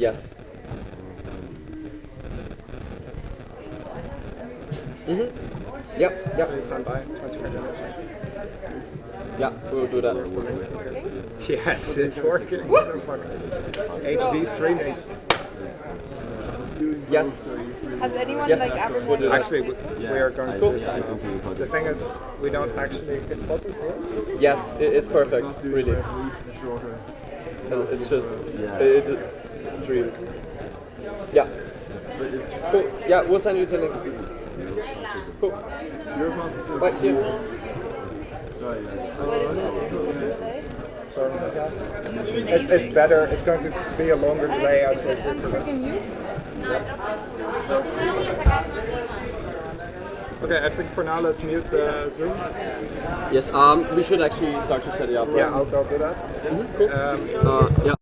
Yes. Yep. Please stand by. 25 minutes. Yeah, we'll do that. Yes, it's working. HV streaming. Yes. Has anyone Yes. like We'll advertised? do that. Actually, we are going to. The thing is, we don't actually. Is photos here? Yes, it's perfect. Really. It's just. It's a dream. Yeah. Cool. Yeah, we'll send you the link. Cool. Bye. See you. It's better. It's going to be a longer delay as we're Okay, I think for now let's mute the Zoom. Yes. We should actually start to set it up. Right? Yeah, I'll do that. Cool. Yeah.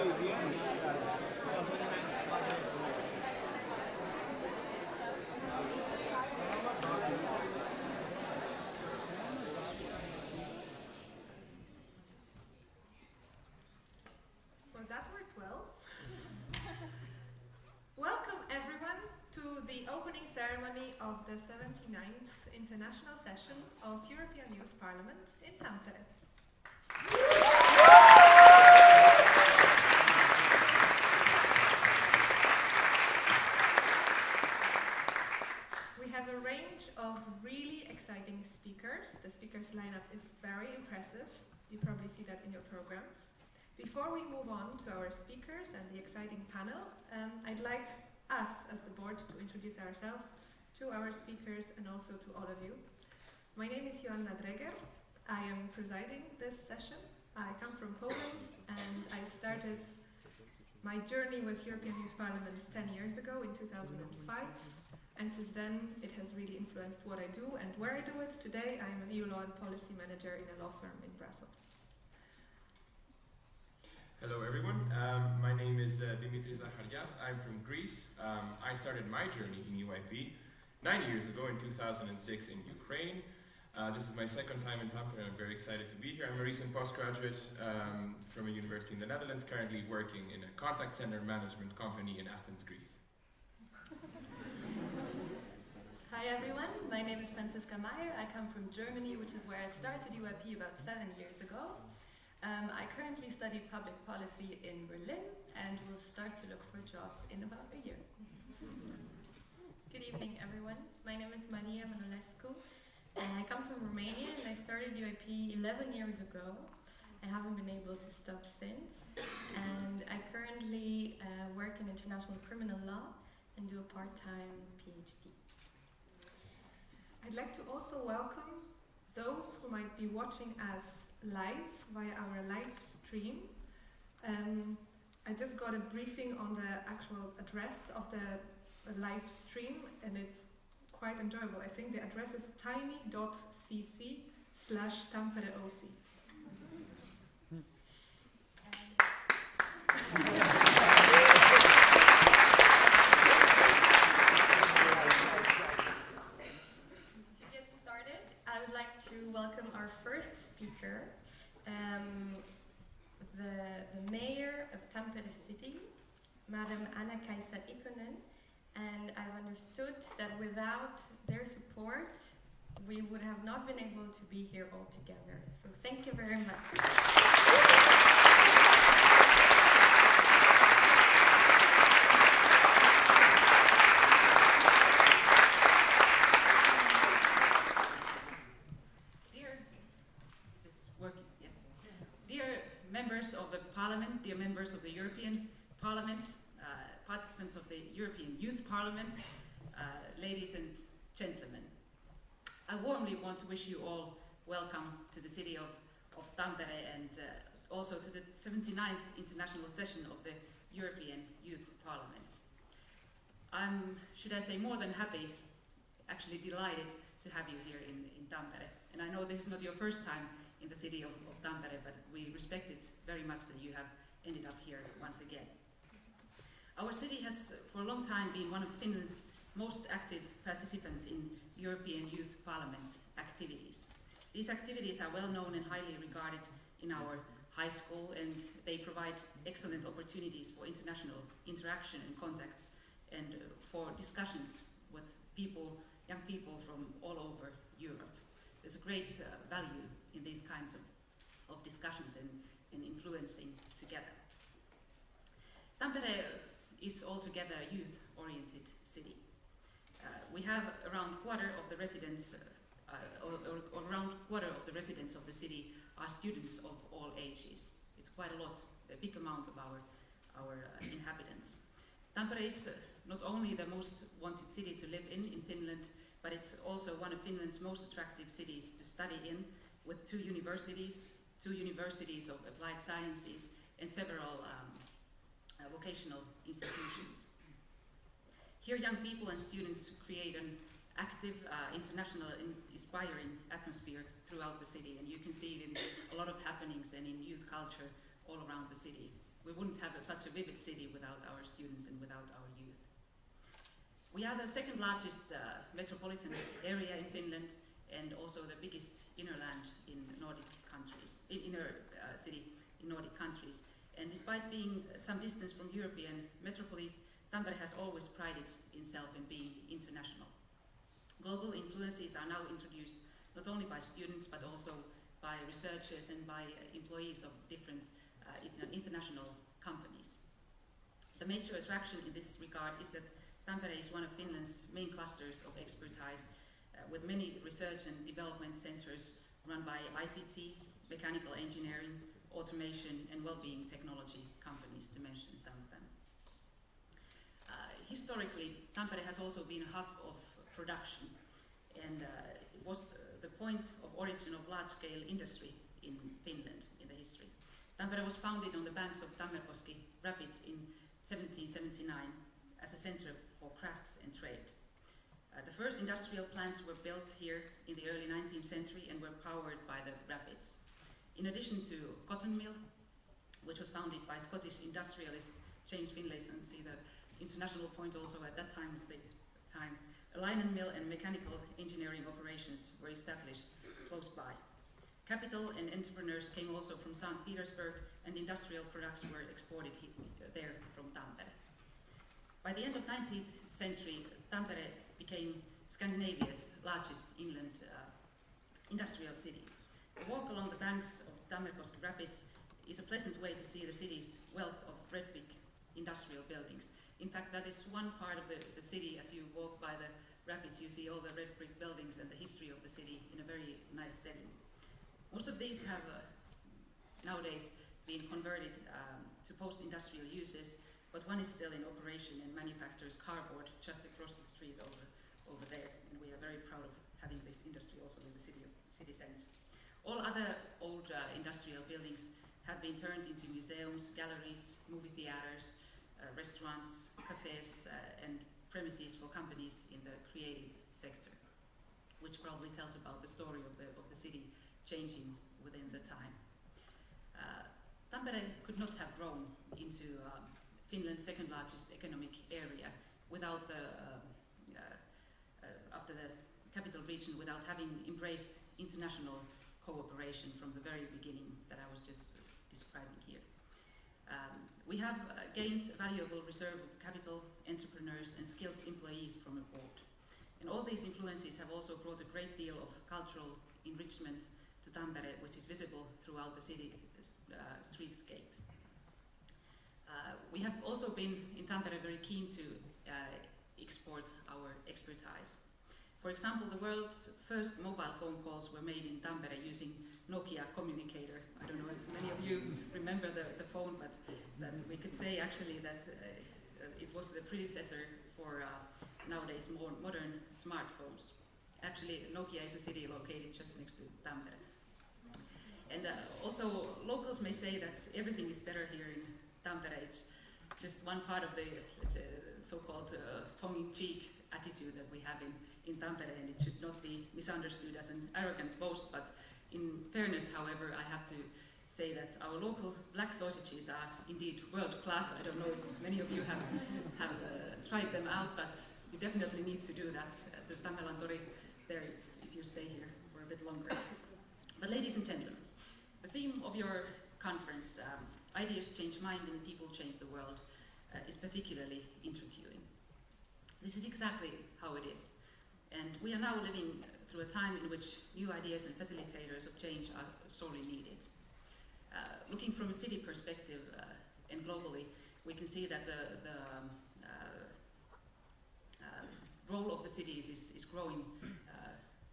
Well, that worked well. Welcome everyone to the opening ceremony of the 79th International Session of European Youth Parliament in Tampere. We have a range of really exciting speakers. The speakers lineup is very impressive. You probably see that in your programs. Before we move on to our speakers and the exciting panel, I'd like us as the board to introduce ourselves to our speakers and also to all of you. My name is Joanna Dreger. I am presiding this session. I come from Poland and I started my journey with European Youth Parliament 10 years ago in 2005. And since then, it has really influenced what I do and where I do it. Today, I'm an EU law and policy manager in a law firm in Brussels. Hello everyone, my name is Dimitri Zacharias. I'm from Greece. I started my journey in UIP 9 years ago in 2006 in Ukraine. This is my second time in Tampere and I'm very excited to be here. I'm a recent postgraduate from a university in the Netherlands, currently working in a contact center management company in Athens, Greece. Hi everyone, my name is Franziska Meyer. I come from Germany, which is where I started UIP about 7 years ago. I currently study public policy in Berlin and will start to look for jobs in about a year. Good evening everyone, my name is Maria Manolescu and I come from Romania and I started UIP 11 years ago. I haven't been able to stop since and I currently work in international criminal law and do a part-time PhD. I'd like to also welcome those who might be watching us live via our live stream. I just got a briefing on the actual address of the live stream and it's quite enjoyable. I think the address is tiny.cc/TampereOC. To get started, I would like to welcome our first speaker, the mayor of Tampere city, Madam Anna-Kaisa Ikonen, and I've understood that without their support, we would have not been able to be here all together. So thank you very much. Members of the Parliament, dear members of the European Parliament, participants of the European Youth Parliament, ladies and gentlemen. I warmly want to wish you all welcome to the city of Tampere and also to the 79th International Session of the European Youth Parliament. I'm, should I say, more than happy, actually delighted to have you here in Tampere. And I know this is not your first time in the city of Tampere, but we respect it very much that you have ended up here once again. Our city has for a long time been one of Finland's most active participants in European Youth Parliament activities. These activities are well known and highly regarded in our high school and they provide excellent opportunities for international interaction and contacts and for discussions with people, young people from all over Europe. There's a great value in these kinds of discussions and influencing together. Tampere is altogether a youth-oriented city. We have around quarter of the residents, around quarter of the residents of the city are students of all ages. It's quite a lot, a big amount of our inhabitants. Tampere is not only the most wanted city to live in Finland, but it's also one of Finland's most attractive cities to study in, with two universities of applied sciences, and several vocational institutions. Here young people and students create an active, international and inspiring atmosphere throughout the city, and you can see it in a lot of happenings and in youth culture all around the city. We wouldn't have such a vivid city without our students and without our youth. We are the second largest metropolitan area in Finland and also the biggest inner land in Nordic countries, inner city in Nordic countries. And despite being some distance from European metropolis, Tampere has always prided itself in being international. Global influences are now introduced not only by students but also by researchers and by employees of different international companies. The major attraction in this regard is that Tampere is one of Finland's main clusters of expertise, with many research and development centers run by ICT, mechanical engineering, automation and well-being technology companies, to mention some of them. Historically, Tampere has also been a hub of production, and it was the point of origin of large-scale industry in Finland in the history. Tampere was founded on the banks of Tammerkoski rapids in 1779 as a center for crafts and trade. The first industrial plants were built here in the early 19th century and were powered by the rapids. In addition to cotton mill, which was founded by Scottish industrialist James Finlayson, see the international point also at that time of the time, a linen mill and mechanical engineering operations were established close by. Capital and entrepreneurs came also from St. Petersburg, and industrial products were exported there from Tampere. By the end of 19th century, Tampere became Scandinavia's largest inland industrial city. A walk along the banks of Tammerkoski rapids is a pleasant way to see the city's wealth of red brick industrial buildings. In fact, that is one part of the city. As you walk by the rapids, you see all the red brick buildings and the history of the city in a very nice setting. Most of these have nowadays been converted to post-industrial uses, but one is still in operation and manufactures cardboard just across the street over there, and we are very proud of having this industry also in the city centre. All other old industrial buildings have been turned into museums, galleries, movie theatres, restaurants, cafes, and premises for companies in the creative sector, which probably tells about the story of the city changing within the time. Tampere could not have grown into Finland's second largest economic area without after the capital region, without having embraced international cooperation from the very beginning that I was just describing here. We have gained a valuable reserve of capital, entrepreneurs and skilled employees from abroad. And all these influences have also brought a great deal of cultural enrichment to Tampere, which is visible throughout the city streetscape. We have also been in Tampere very keen to export our expertise. For example, the world's first mobile phone calls were made in Tampere using Nokia communicator. I don't know if many of you remember the phone, but then we could say actually that it was the predecessor for nowadays more modern smartphones. Actually, Nokia is a city located just next to Tampere. And although locals may say that everything is better here in Tampere, it's just one part of the so-called tongue-in-cheek attitude that we have in Tampere, and it should not be misunderstood as an arrogant boast. But in fairness, however, I have to say that our local black sausages are indeed world-class. I don't know if many of you have tried them out, but you definitely need to do that at the Tammelantori there if you stay here for a bit longer. But ladies and gentlemen, the theme of your conference, Ideas Change Mind and People Change the World, is particularly intriguing. This is exactly how it is. And we are now living through a time in which new ideas and facilitators of change are sorely needed. Looking from a city perspective and globally, we can see that the role of the cities is growing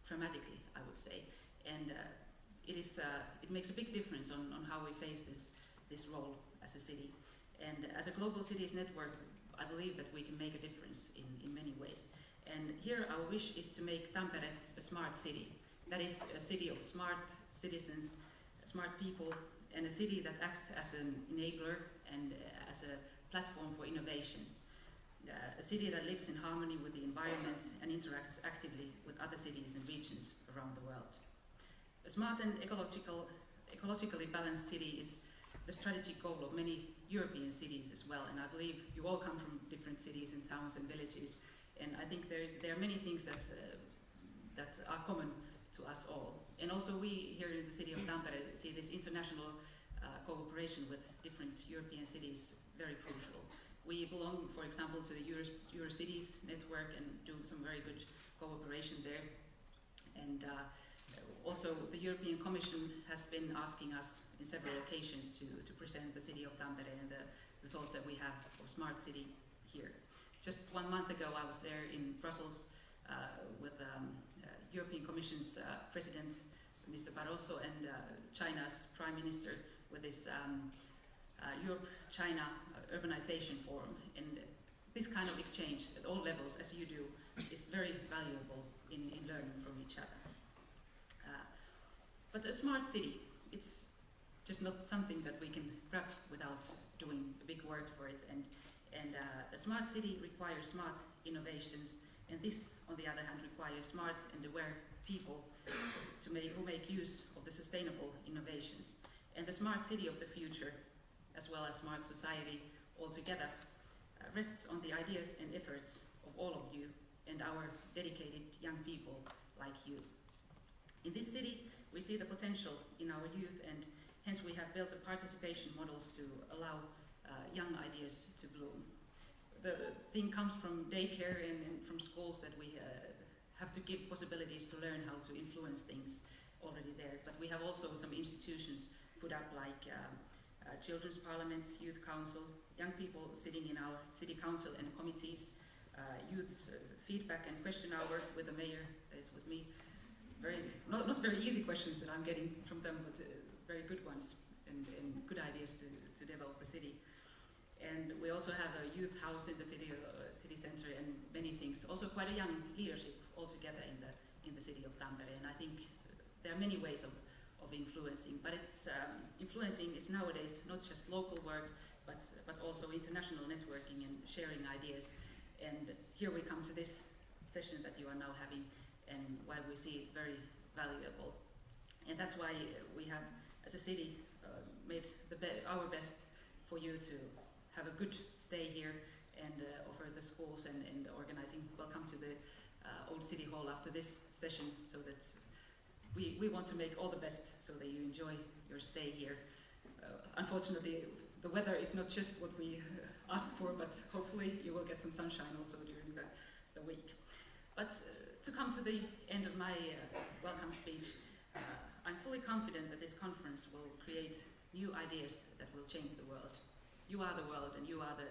dramatically, I would say. And it makes a big difference on how we face this role as a city. And as a global cities network, I believe that we can make a difference in many ways. And here our wish is to make Tampere a smart city. That is a city of smart citizens, smart people, and a city that acts as an enabler and as a platform for innovations. A city that lives in harmony with the environment and interacts actively with other cities and regions around the world. A smart and ecologically balanced city is the strategic goal of many European cities as well. And I believe you all come from different cities and towns and villages, and I think there are many things that are common to us all. And also we here in the city of Tampere see this international cooperation with different European cities very crucial. We belong, for example, to the Eurocities network and do some very good cooperation there. And also the European Commission has been asking us in several occasions to present the city of Tampere and the thoughts that we have of smart city here. Just 1 month ago I was there in Brussels with European Commission's President Mr. Barroso and China's Prime Minister with this Europe-China Urbanization Forum. And this kind of exchange at all levels, as you do, is very valuable in learning from each other. But a smart city, it's just not something that we can grab without doing a big work for it. And a smart city requires smart innovations, and this, on the other hand, requires smart and aware people who make use of the sustainable innovations. And the smart city of the future, as well as smart society altogether, rests on the ideas and efforts of all of you and our dedicated young people like you. In this city, we see the potential in our youth, and hence we have built the participation models to allow young ideas to bloom. The thing comes from daycare and from schools that we have to give possibilities to learn how to influence things already there. But we have also some institutions put up like children's parliaments, youth council, young people sitting in our city council and committees, youth's feedback and question hour with the mayor that is with me. Not very easy questions that I'm getting from them, but very good ones and good ideas to develop the city. And we also have a youth house in the city center and many things. Also quite a young leadership altogether in the city of Tampere. And I think there are many ways of influencing, but it's influencing is nowadays not just local work, but also international networking and sharing ideas. And here we come to this session that you are now having, and why we see it very valuable. And that's why we have, as a city, made our best for you to have a good stay here and offer the schools and organizing welcome to the old city hall after this session, so that we want to make all the best so that you enjoy your stay here. Unfortunately, the weather is not just what we asked for, but hopefully you will get some sunshine also during the week. But to come to the end of my welcome speech, I'm fully confident that this conference will create new ideas that will change the world. You are the world, and you are the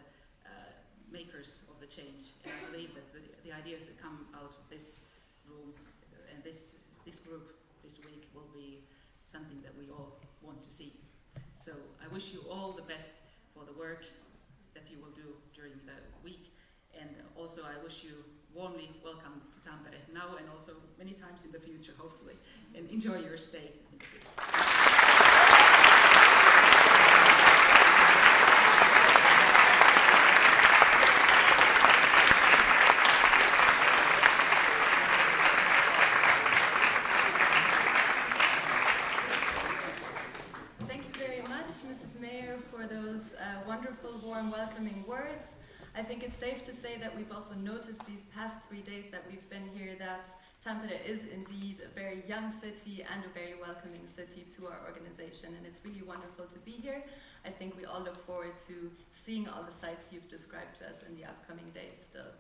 makers of the change. And I believe that the ideas that come out of this room and this group this week will be something that we all want to see. So I wish you all the best for the work that you will do during the week. And also I wish you warmly welcome to Tampere now and also many times in the future, hopefully. And enjoy your stay in the city. Warm welcoming words. I think it's safe to say that we've also noticed these past 3 days that we've been here that Tampere is indeed a very young city and a very welcoming city to our organization, and it's really wonderful to be here. I think we all look forward to seeing all the sites you've described to us in the upcoming days still.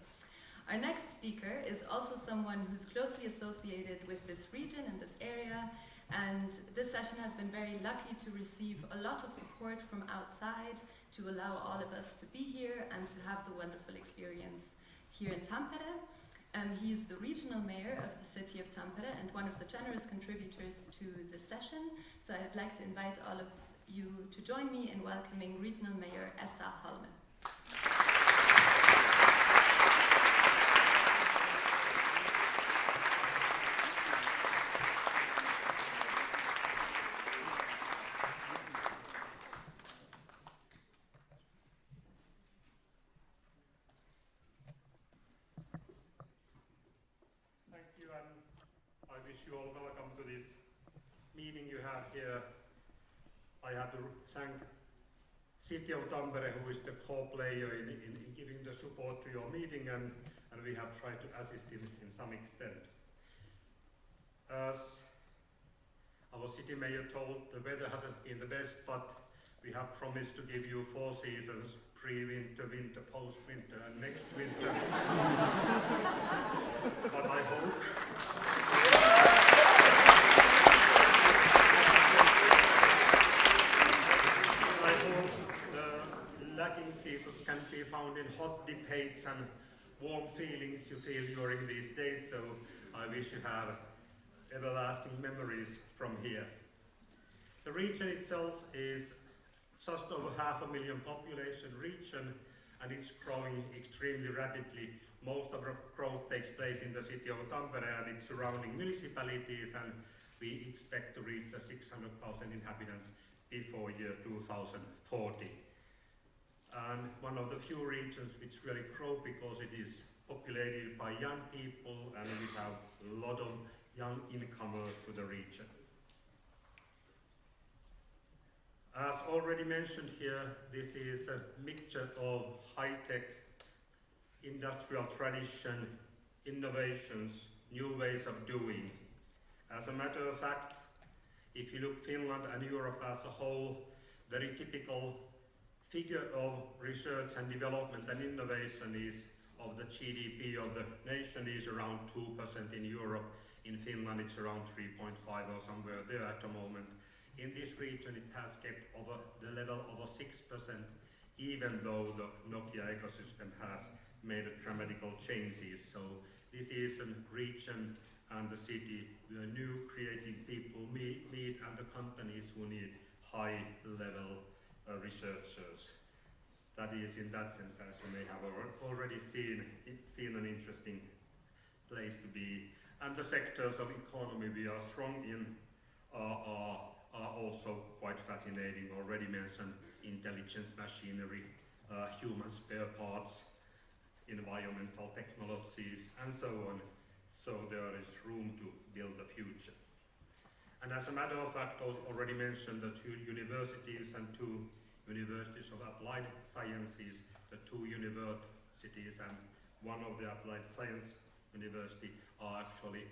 Our next speaker is also someone who's closely associated with this region and this area, and this session has been very lucky to receive a lot of support from outside to allow all of us to be here and to have the wonderful experience here in Tampere. He's the regional mayor of the city of Tampere and one of the generous contributors to the session. So I'd like to invite all of you to join me in welcoming Regional Mayor Halme. I wish you all welcome to this meeting you have here. I have to thank City of Tampere, who is the core player in giving the support to your meeting, and we have tried to assist in some extent. As our city mayor told, the weather hasn't been the best, but we have promised to give you 4 seasons: pre-winter, winter, post-winter, and next winter. But I hope the lacking seasons can be found in hot debates and warm feelings you feel during these days, so I wish you have everlasting memories from here. The region itself is just over 500,000 population region, and it's growing extremely rapidly. Most of the growth takes place in the city of Tampere and its surrounding municipalities, and we expect to reach the 600,000 inhabitants before year 2040. And one of the few regions which really grow because it is populated by young people, and we have a lot of young incomers to the region. As already mentioned here, this is a mixture of high-tech, industrial tradition, innovations, new ways of doing. As a matter of fact, if you look Finland and Europe as a whole, very typical figure of research and development and innovation is of the GDP of the nation is around 2% in Europe. In Finland it's around 3.5 or somewhere there at the moment. In this region it has kept over the level of 6%, even though the Nokia ecosystem has made dramatical changes. So this is a region and the city where new creative people meet, and the companies who need high level researchers. That is, in that sense, as you may have already seen an interesting place to be. And the sectors of economy we are strong in are also quite fascinating. Already mentioned intelligent machinery, human spare parts, environmental technologies, and so on. So there is room to build the future. And as a matter of fact, I already mentioned the 2 universities and 2 universities of applied sciences, the 2 universities and one of the applied science university are actually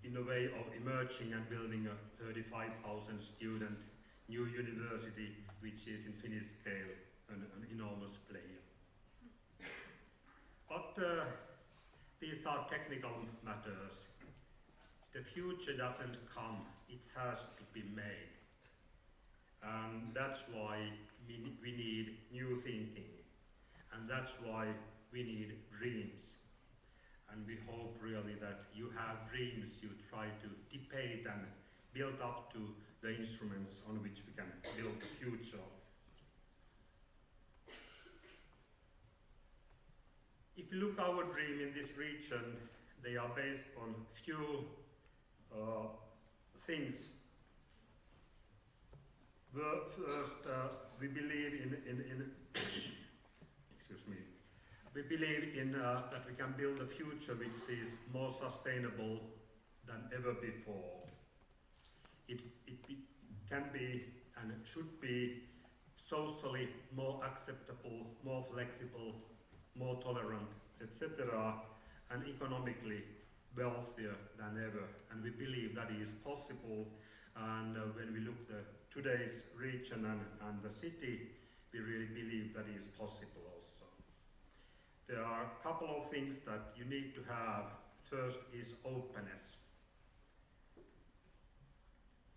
in a way of emerging and building a 35,000 student new university, which is in Finnish scale an enormous player. But these are technical matters. The future doesn't come, it has to be made. And that's why we need new thinking. And that's why we need dreams. And we hope really that you have dreams you try to debate and build up to the instruments on which we can build the future. If you look our dream in this region, they are based on few things. First, we believe in excuse me. We believe in that we can build a future which is more sustainable than ever before. It can be and should be socially more acceptable, more flexible, more tolerant, etc., and economically wealthier than ever. And we believe that is possible. And when we look at today's region and the city, we really believe that is possible also. There are a couple of things that you need to have. First is openness.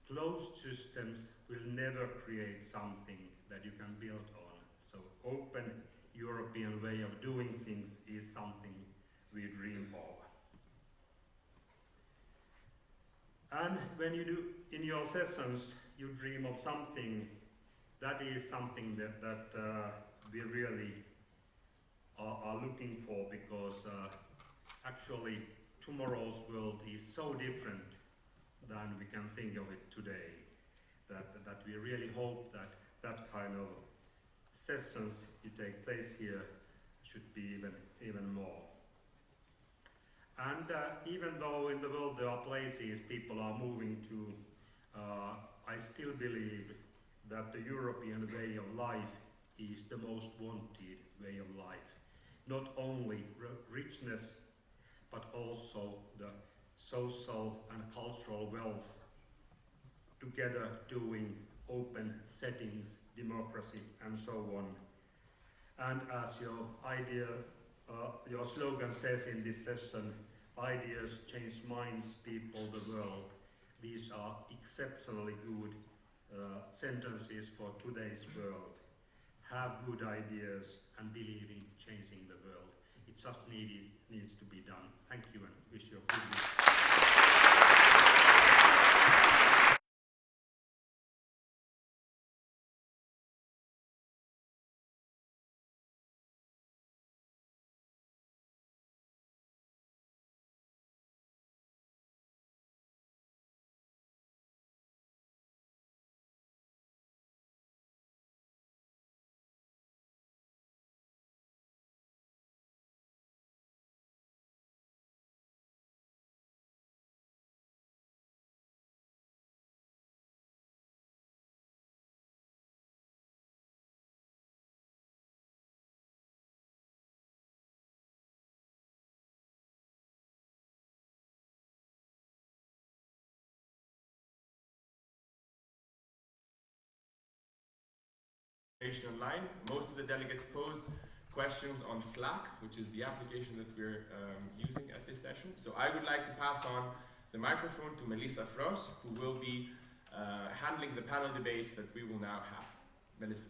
Closed systems will never create something that you can build on. So open European way of doing things is something we dream of. And when you do in your sessions, you dream of something, that is something that we really are looking for, because actually tomorrow's world is so different than we can think of it today, that we really hope that kind of sessions you take place here should be even more. And even though in the world there are places people are moving to, I still believe that the European way of life is the most wanted way of life. Not only richness, but also the social and cultural wealth, together doing open settings, democracy, and so on. And as your slogan says in this session, ideas change minds, people, the world. These are exceptionally good sentences for today's world. Have good ideas and believe in changing the world. It just needs to be done. Thank you and wish you a good week. Online. Most of the delegates posed questions on Slack, which is the application that we're using at this session. So I would like to pass on the microphone to Melissa Frost, who will be handling the panel debate that we will now have. Melissa.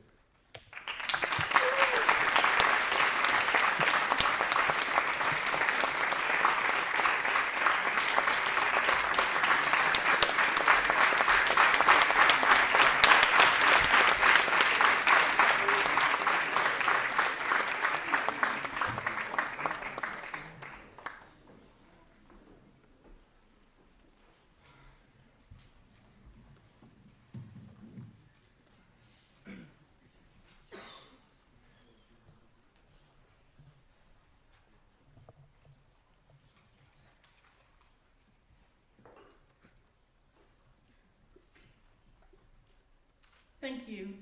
Thank you.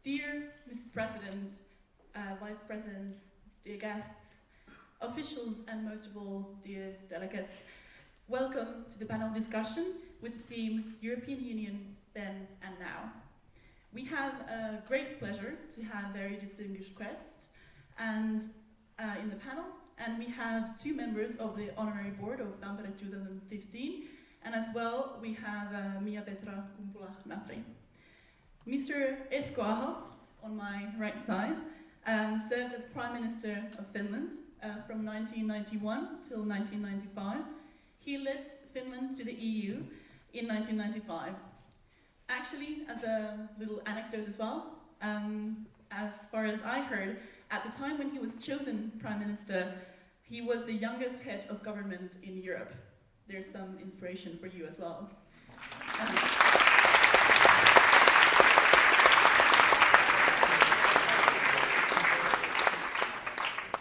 Dear Mrs. President, Vice Presidents, dear guests, officials, and most of all, dear delegates, welcome to the panel discussion with the theme European Union Then and Now. We have a great pleasure to have very distinguished guests and in the panel, and we have two members of the Honorary Board of Tampere 2015, and as well we have Miapetra Kumpula-Natri. Mr. Esko, on my right side, served as Prime Minister of Finland from 1991 till 1995. He led Finland to the EU in 1995. Actually, as a little anecdote as well, as far as I heard, at the time when he was chosen Prime Minister, he was the youngest head of government in Europe. There's some inspiration for you as well.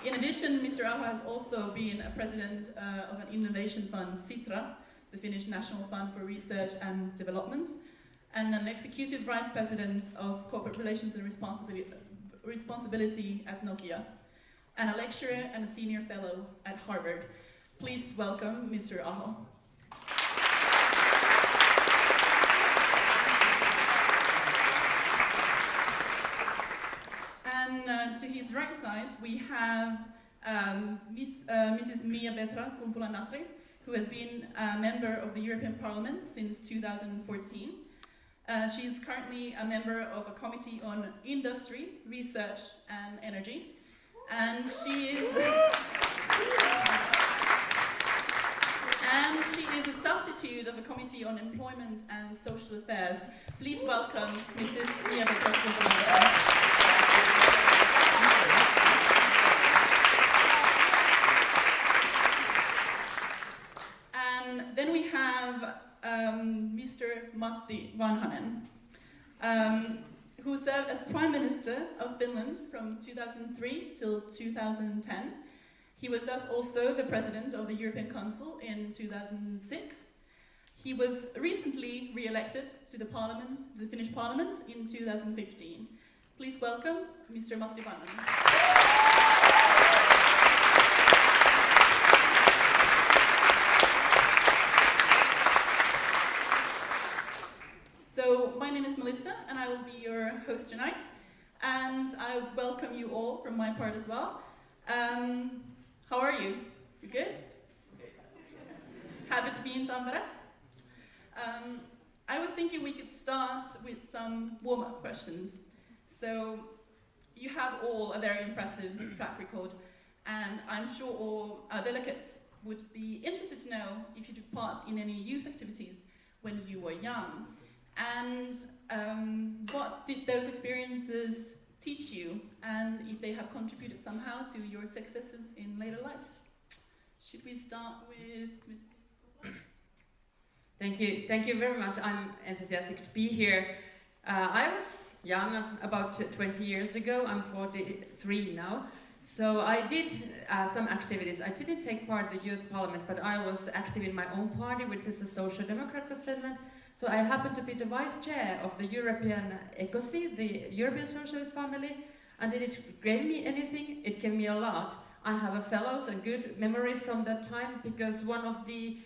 In addition, Mr. Aho has also been a president of an innovation fund, Sitra, the Finnish National Fund for Research and Development, and an executive vice president of corporate relations and responsibility at Nokia, and a lecturer and a senior fellow at Harvard. Please welcome Mr. Aho. And to his right side, we have Mrs. Miapetra Kumpula-Natri, who has been a member of the European Parliament since 2014. She is currently a member of a committee on industry, research, and energy. And she is a substitute of a committee on employment and social affairs. Please welcome Mrs. Miapetra Kumpula-Natri. And then we have Mr. Matti Vanhanen, who served as Prime Minister of Finland from 2003 till 2010. He was thus also the President of the European Council in 2006. He was recently re-elected to the parliament, the Finnish parliament, in 2015. Please welcome Mr. Matti Vanhanen. So, my name is Melissa, and I will be your host tonight. And I welcome you all from my part as well. How are you? You good? Happy to be in Tampere. I was thinking we could start with some warm-up questions. So, you have all a very impressive track record, and I'm sure all our delegates would be interested to know if you took part in any youth activities when you were young. And what did those experiences teach you, and if they have contributed somehow to your successes in later life? Should we start with Ms. Thank you very much. I'm enthusiastic to be here. I was young, about 20 years ago. I'm 43 now. So I did some activities. I didn't take part in the youth parliament, but I was active in my own party, which is the Social Democrats of Finland. So I happened to be the vice chair of the European Ikosi, the European Socialist family. And did it gain me anything? It gave me a lot. I have a fellows and good memories from that time, because one of the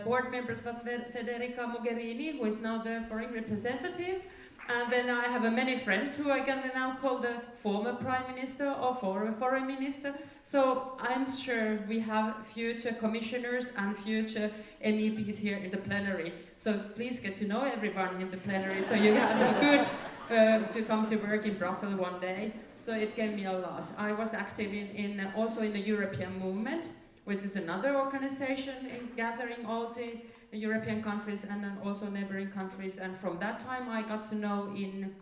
board members was Federica Mogherini, who is now the foreign representative. And then I have many friends who I can now call the former prime minister or former foreign minister. So I'm sure we have future commissioners and future MEPs here in the plenary. So please get to know everyone in the plenary, so you have a good to come to work in Brussels one day. So it gave me a lot. I was active also in the European movement, which is another organization in gathering all the European countries and then also neighboring countries. And from that time I got to know in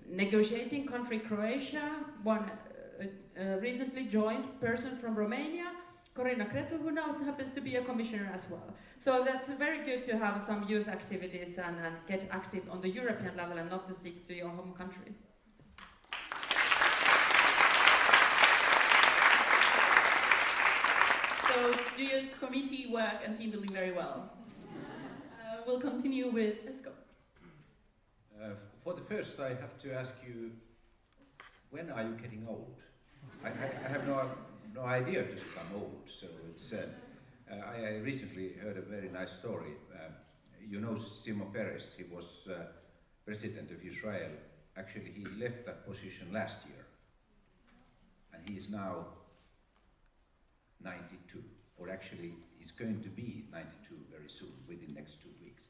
negotiating country Croatia, one recently joined person from Romania, Corina Cretu, who now happens to be a commissioner as well. So that's very good to have some youth activities and get active on the European level and not to stick to your home country. So, do your committee work and team building very well. We'll continue with Esko. For the first, I have to ask you, when are you getting old? I have no idea to become old, so it's. I recently heard a very nice story. You know Shimon Peres, he was president of Israel. Actually, he left that position last year, and he is now 92, or actually he's going to be 92 very soon, within next 2 weeks.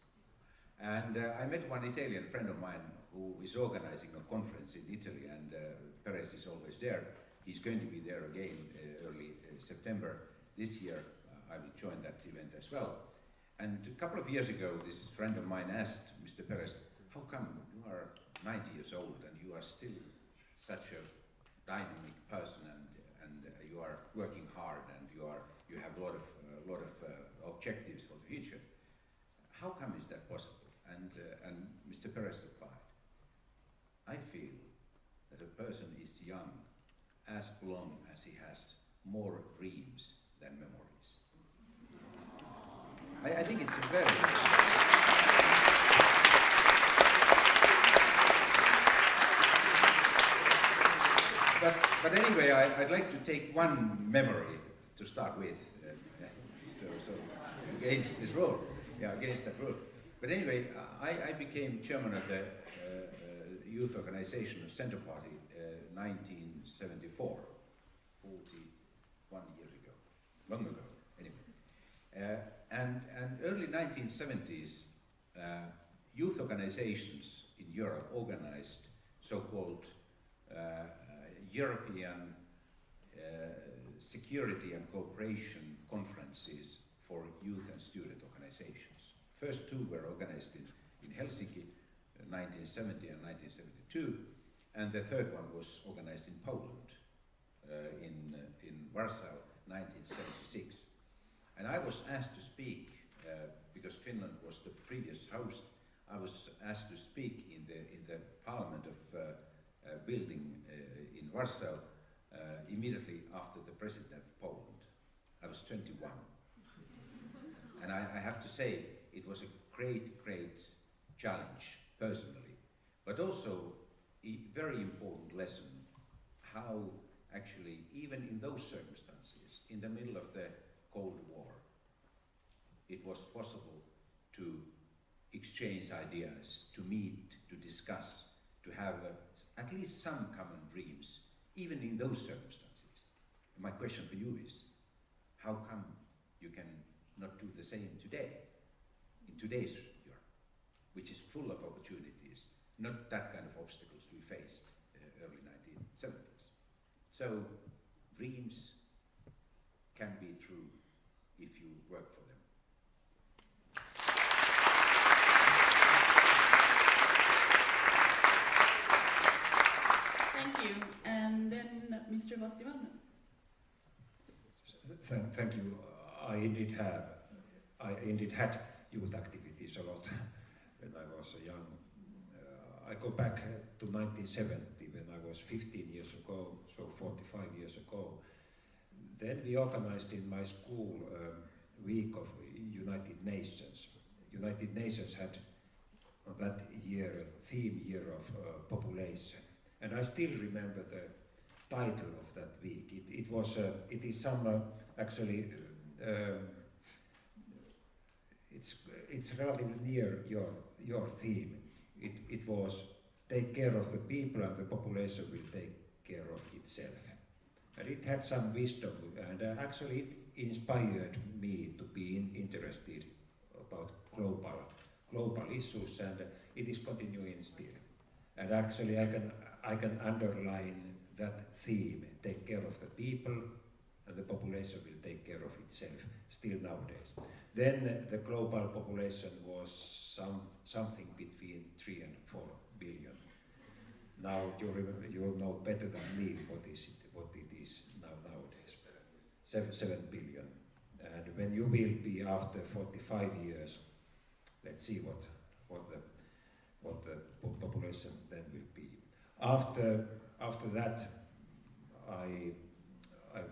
And I met one Italian friend of mine who is organizing a conference in Italy, and Perez is always there. He's going to be there again early September this year. I will join that event as well. And a couple of years ago, this friend of mine asked Mr. Perez, how come you are 90 years old and you are still such a dynamic person, and you are working hard, and you have a lot of objectives for the future. How come is that possible? And Mr. Perez replied, I feel that a person is young as long as he has more dreams than memories. I think it's a very... But anyway, I'd like to take one memory to start with, so against this rule, against that rule. But anyway, I became chairman of the youth organization of Centre Party 1974, 41 years ago, long ago, anyway. And early 1970s, youth organizations in Europe organized so-called European security and cooperation conferences for youth and student organizations. First two were organized in Helsinki, 1970 and 1972, and the third one was organized in Poland, in Warsaw, 1976. And I was asked to speak, because Finland was the previous host, I was asked to speak in the parliament of building in Warsaw immediately after the president of Poland. I was 21. And I have to say, it was a great, great challenge, personally, but also a very important lesson how actually, even in those circumstances, in the middle of the Cold War, it was possible to exchange ideas, to meet, to discuss, to have at least some common dreams, even in those circumstances. My question for you is, how come you can not do the same today, in today's Europe, which is full of opportunities, not that kind of obstacles we faced early 1970s. So dreams can be true if you work for them. Thank you. And then Mr. Vattivanne. Thank you. I indeed had youth activities a lot when I was young. I go back to 1970 when I was 15 years ago, so 45 years ago. Then we organized in my school a week of United Nations. United Nations had that year a theme year of population, and I still remember the title of that week. It is some actually. It's relatively near your theme. It was take care of the people and the population will take care of itself. And it had some wisdom, and actually it inspired me to be interested about global issues, and it is continuing still. And actually I can underline that theme, take care of the people and the population will take care of itself, still nowadays. Then the global population was something between 3 and 4 billion. Now you know better than me what it is nowadays. 7 billion. And when you will be after 45 years, let's see what the population then will be. After that, I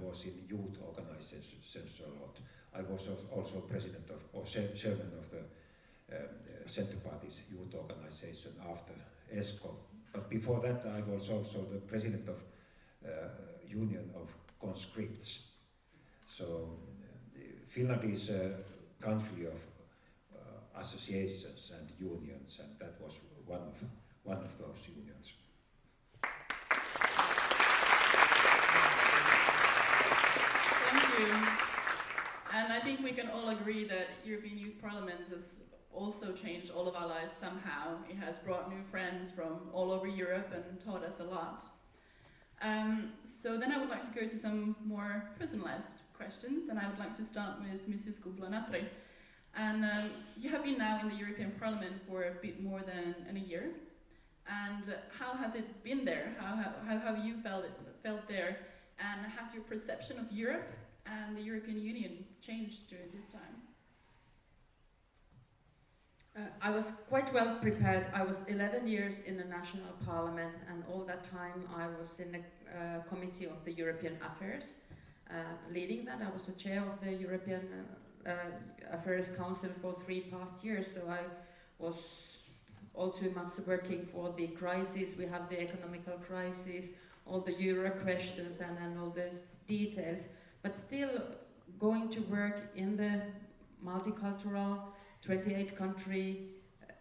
was in youth organizations a lot. I was also president of, or chairman of the Centre Party's youth organization after Esko. But before that, I was also the president of Union of Conscripts. So Finland is a country of associations and unions, and that was one of those unions. Thank you. And I think we can all agree that European Youth Parliament has also changed all of our lives somehow. It has brought new friends from all over Europe and taught us a lot. So then I would like to go to some more personalized questions, and I would like to start with Mrs. Kumpula-Natri. And you have been now in the European Parliament for a bit more than a year. And how has it been there? How have you felt there? And has your perception of Europe and the European Union changed during this time? I was quite well prepared. I was 11 years in the national parliament, and all that time I was in the committee of the European affairs, leading that. I was the chair of the European Affairs Council for 3 past years, so I was all too much working for the crisis. We have the economical crisis, all the Euro questions and all those details, but still going to work in the multicultural 28 country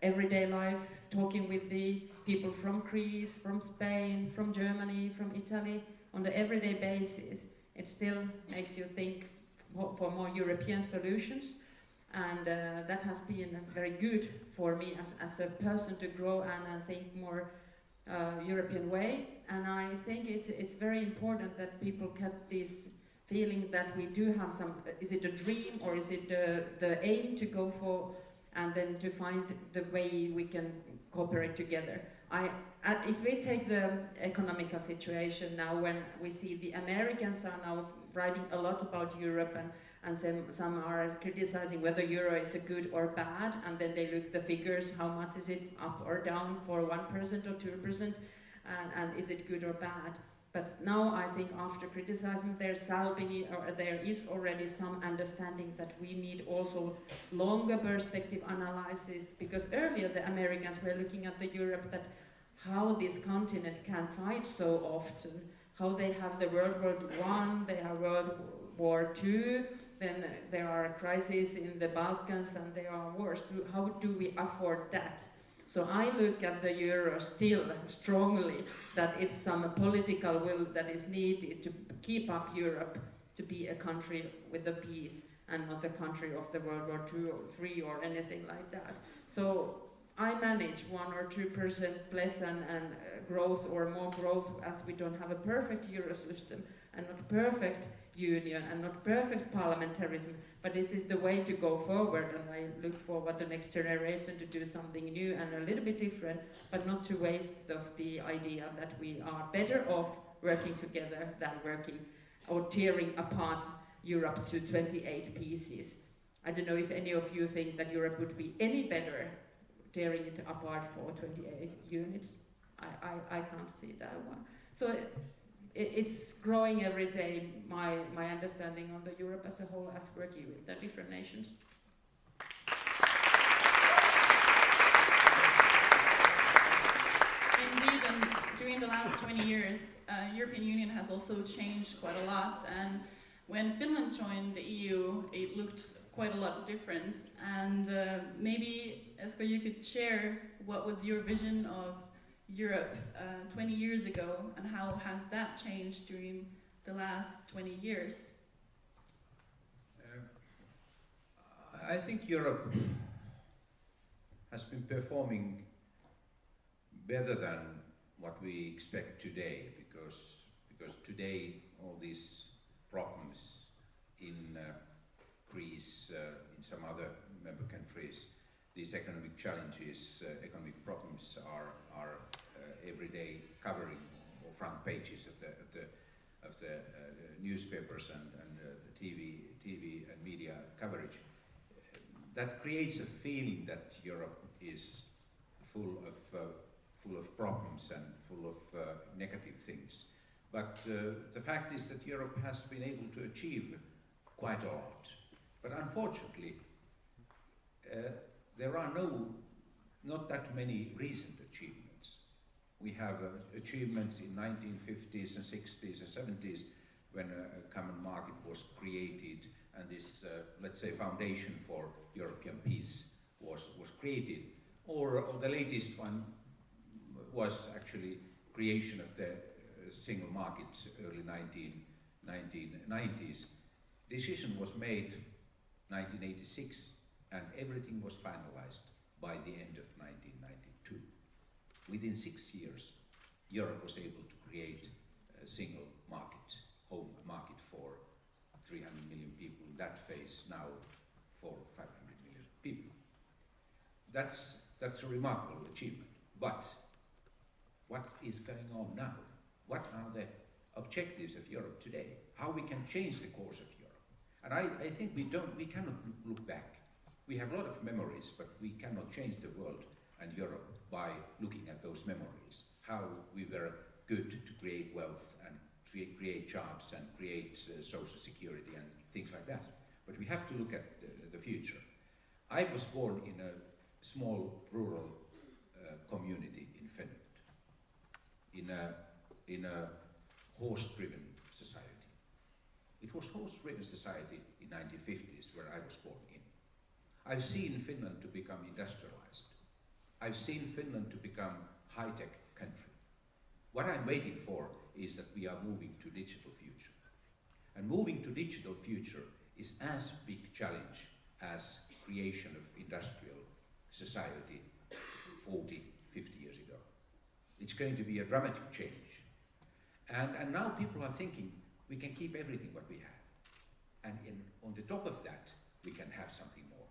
everyday life, talking with the people from Greece, from Spain, from Germany, from Italy on the everyday basis. It still makes you think for more European solutions, and that has been very good for me as a person to grow and think more European way. And I think it's very important that people get this feeling that we do have some, is it a dream or is it the aim to go for, and then to find the way we can cooperate together. If we take the economical situation now, when we see the Americans are now writing a lot about Europe, and some are criticizing whether euro is a good or bad, and then they look the figures, how much is it up or down for 1% or 2%, and is it good or bad. But now I think after criticizing there shall be, or there is already some understanding that we need also longer perspective analysis, because earlier the Americans were looking at the Europe that how this continent can fight so often, how they have the World War I, they have World War II, then there are crises in the Balkans and there are wars. How do we afford that? So I look at the euro still strongly that it's some political will that is needed to keep up Europe to be a country with a peace and not a country of the World War II or III or anything like that. So I manage 1 or 2% less and growth or more growth, as we don't have a perfect euro system and not perfect union and not perfect parliamentarism, but this is the way to go forward, and I look forward to the next generation to do something new and a little bit different, but not to waste of the idea that we are better off working together than working or tearing apart Europe to 28 pieces. I don't know if any of you think that Europe would be any better tearing it apart for 28 units. I can't see that one. So it's growing every day, my understanding on the Europe as a whole, as working with the different nations. Indeed, and during the last 20 years, European Union has also changed quite a lot, and when Finland joined the EU, it looked quite a lot different, and maybe, Esko, you could share what was your vision of Europe 20 years ago, and how has that changed during the last 20 years? I think Europe has been performing better than what we expect today, because today all these problems in Greece, in some other member countries, these economic challenges, economic problems are every day covering or front pages of the newspapers and the TV and media coverage. That creates a feeling that Europe is full of problems and full of negative things. But the fact is that Europe has been able to achieve quite a lot. But unfortunately, there are not that many recent achievements. We have achievements in 1950s and 60s and 70s when a common market was created, and this, let's say, foundation for European peace was created. Or the latest one was actually creation of the single market, early 1990s. Decision was made 1986, and everything was finalized by the end of 1992. Within 6 years, Europe was able to create a single market, home market for 300 million people. In that phase, now for 500 million people. That's a remarkable achievement. But what is going on now? What are the objectives of Europe today? How we can change the course of Europe? And I think we cannot look back. We have a lot of memories, but we cannot change the world and Europe by looking at those memories. How we were good to create wealth and create jobs and create social security and things like that. But we have to look at the future. I was born in a small rural community in Finland, in a horse-driven society. It was horse-driven society in 1950s where I was born in. I've seen Finland to become industrialized. I've seen Finland to become high-tech country. What I'm waiting for is that we are moving to digital future. And moving to digital future is as big challenge as creation of industrial society 40, 50 years ago. It's going to be a dramatic change. And now people are thinking we can keep everything what we have. And on the top of that, we can have something more.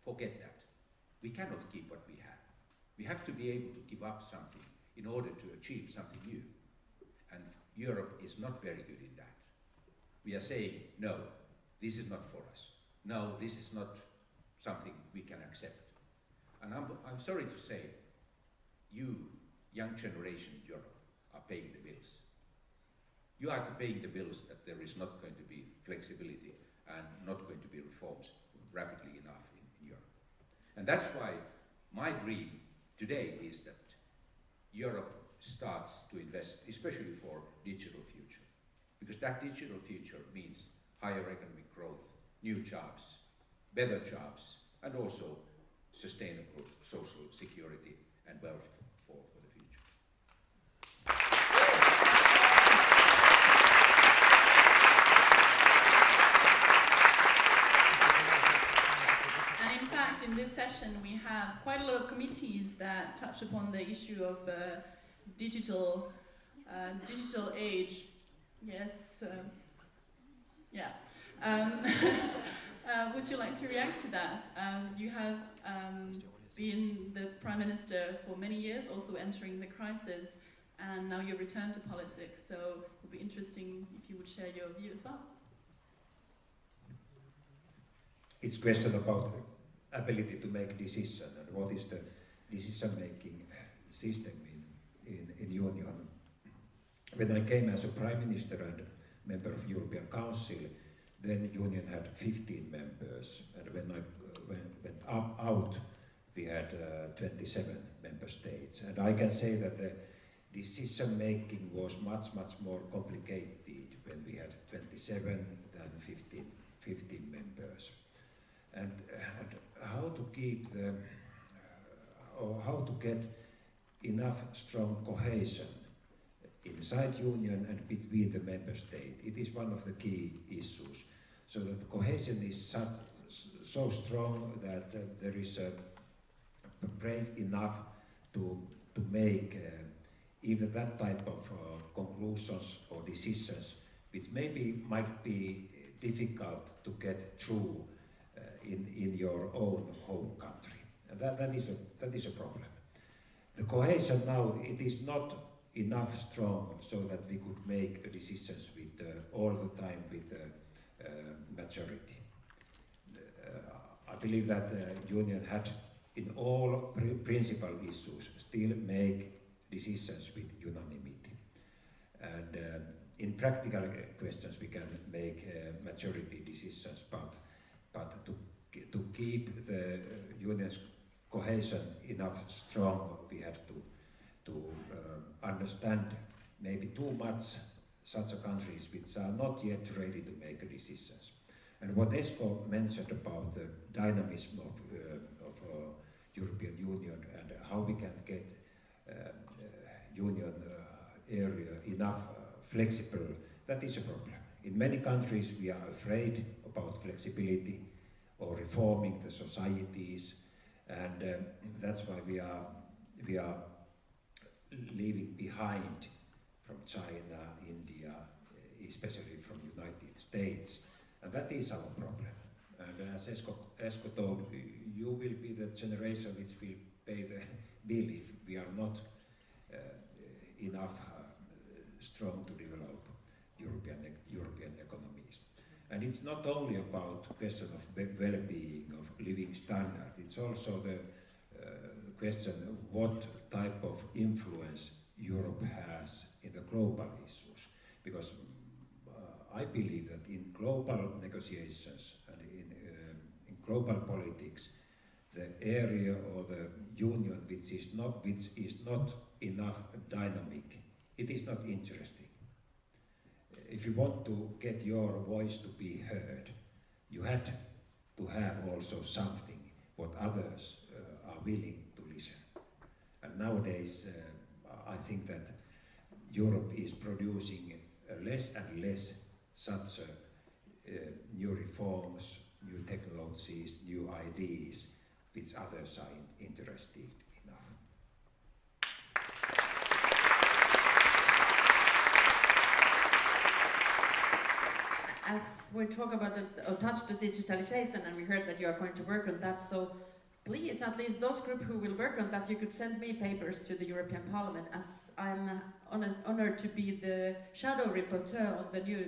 Forget that. We cannot keep what we have. We have to be able to give up something in order to achieve something new. And Europe is not very good in that. We are saying, no, this is not for us. No, this is not something we can accept. And I'm sorry to say, you, young generation in Europe, are paying the bills. you are paying the bills that there is not going to be flexibility and not going to be reforms rapidly enough in Europe. And that's why my dream today is that Europe starts to invest, especially for digital future. Because that digital future means higher economic growth, new jobs, better jobs, and also sustainable social security and wealth for the future. And in fact, in this session, we have quite a lot of committees that touch upon the issue of digital age. Yes. Yeah. Would you like to react to that? You have been the Prime Minister for many years, also entering the crisis, and now you return to politics, so it would be interesting if you would share your view as well. It's a question about ability to make decision and what is the decision-making system in Union. When I came as a Prime Minister and member of European Council, then Union had 15 members, and when I went out, we had 27 member states. And I can say that the decision-making was much more complicated when we had 27 than 15 members. And how to keep the, or how to get enough strong cohesion inside Union and between the member states. It is one of the key issues. So that the cohesion is so strong that there is brave enough to make even that type of conclusions or decisions, which maybe might be difficult to get through in your own home country. And that is a problem. The cohesion now, it is not enough strong so that we could make decisions with all the time with majority. I believe that Union had in all principal issues still make decisions with unanimity. And in practical questions we can make majority decisions, but to keep the Union's cohesion enough strong, we had to understand maybe too much such countries which are not yet ready to make decisions. And what Esko mentioned about the dynamism of European Union and how we can get Union area enough flexible, that is a problem. In many countries we are afraid about flexibility or reforming the societies, and that's why we are leaving behind from China, India, especially from United States, and that is our problem. And as Esko told, you will be the generation which will pay the bill if we are not enough strong to develop European economies. And it's not only about question of well-being, of living standard, it's also the question what type of influence Europe has in the global issues. Because I believe that in global negotiations and in global politics, the area or the union which is not enough dynamic, it is not interesting. If you want to get your voice to be heard, you had to have also something what others are willing to listen. And nowadays, I think that Europe is producing less and less such new reforms, new technologies, new ideas, which others are interested enough. As we talk about or touch the digitalization, and we heard that you are going to work on that, so please, at least those group who will work on that, you could send me papers to the European Parliament, as I'm honored to be the shadow rapporteur on the new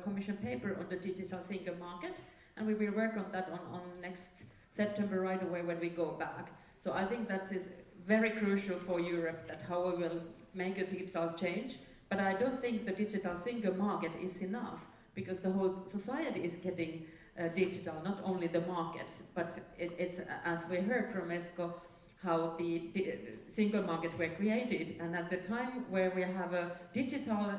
Commission paper on the digital single market, and we will work on that on next September right away when we go back. So I think that is very crucial for Europe, that how we will make a digital change, But I don't think the digital single market is enough, because the whole society is getting digital, not only the markets, but it's, as we heard from Esko, how the single markets were created, and at the time where we have a digital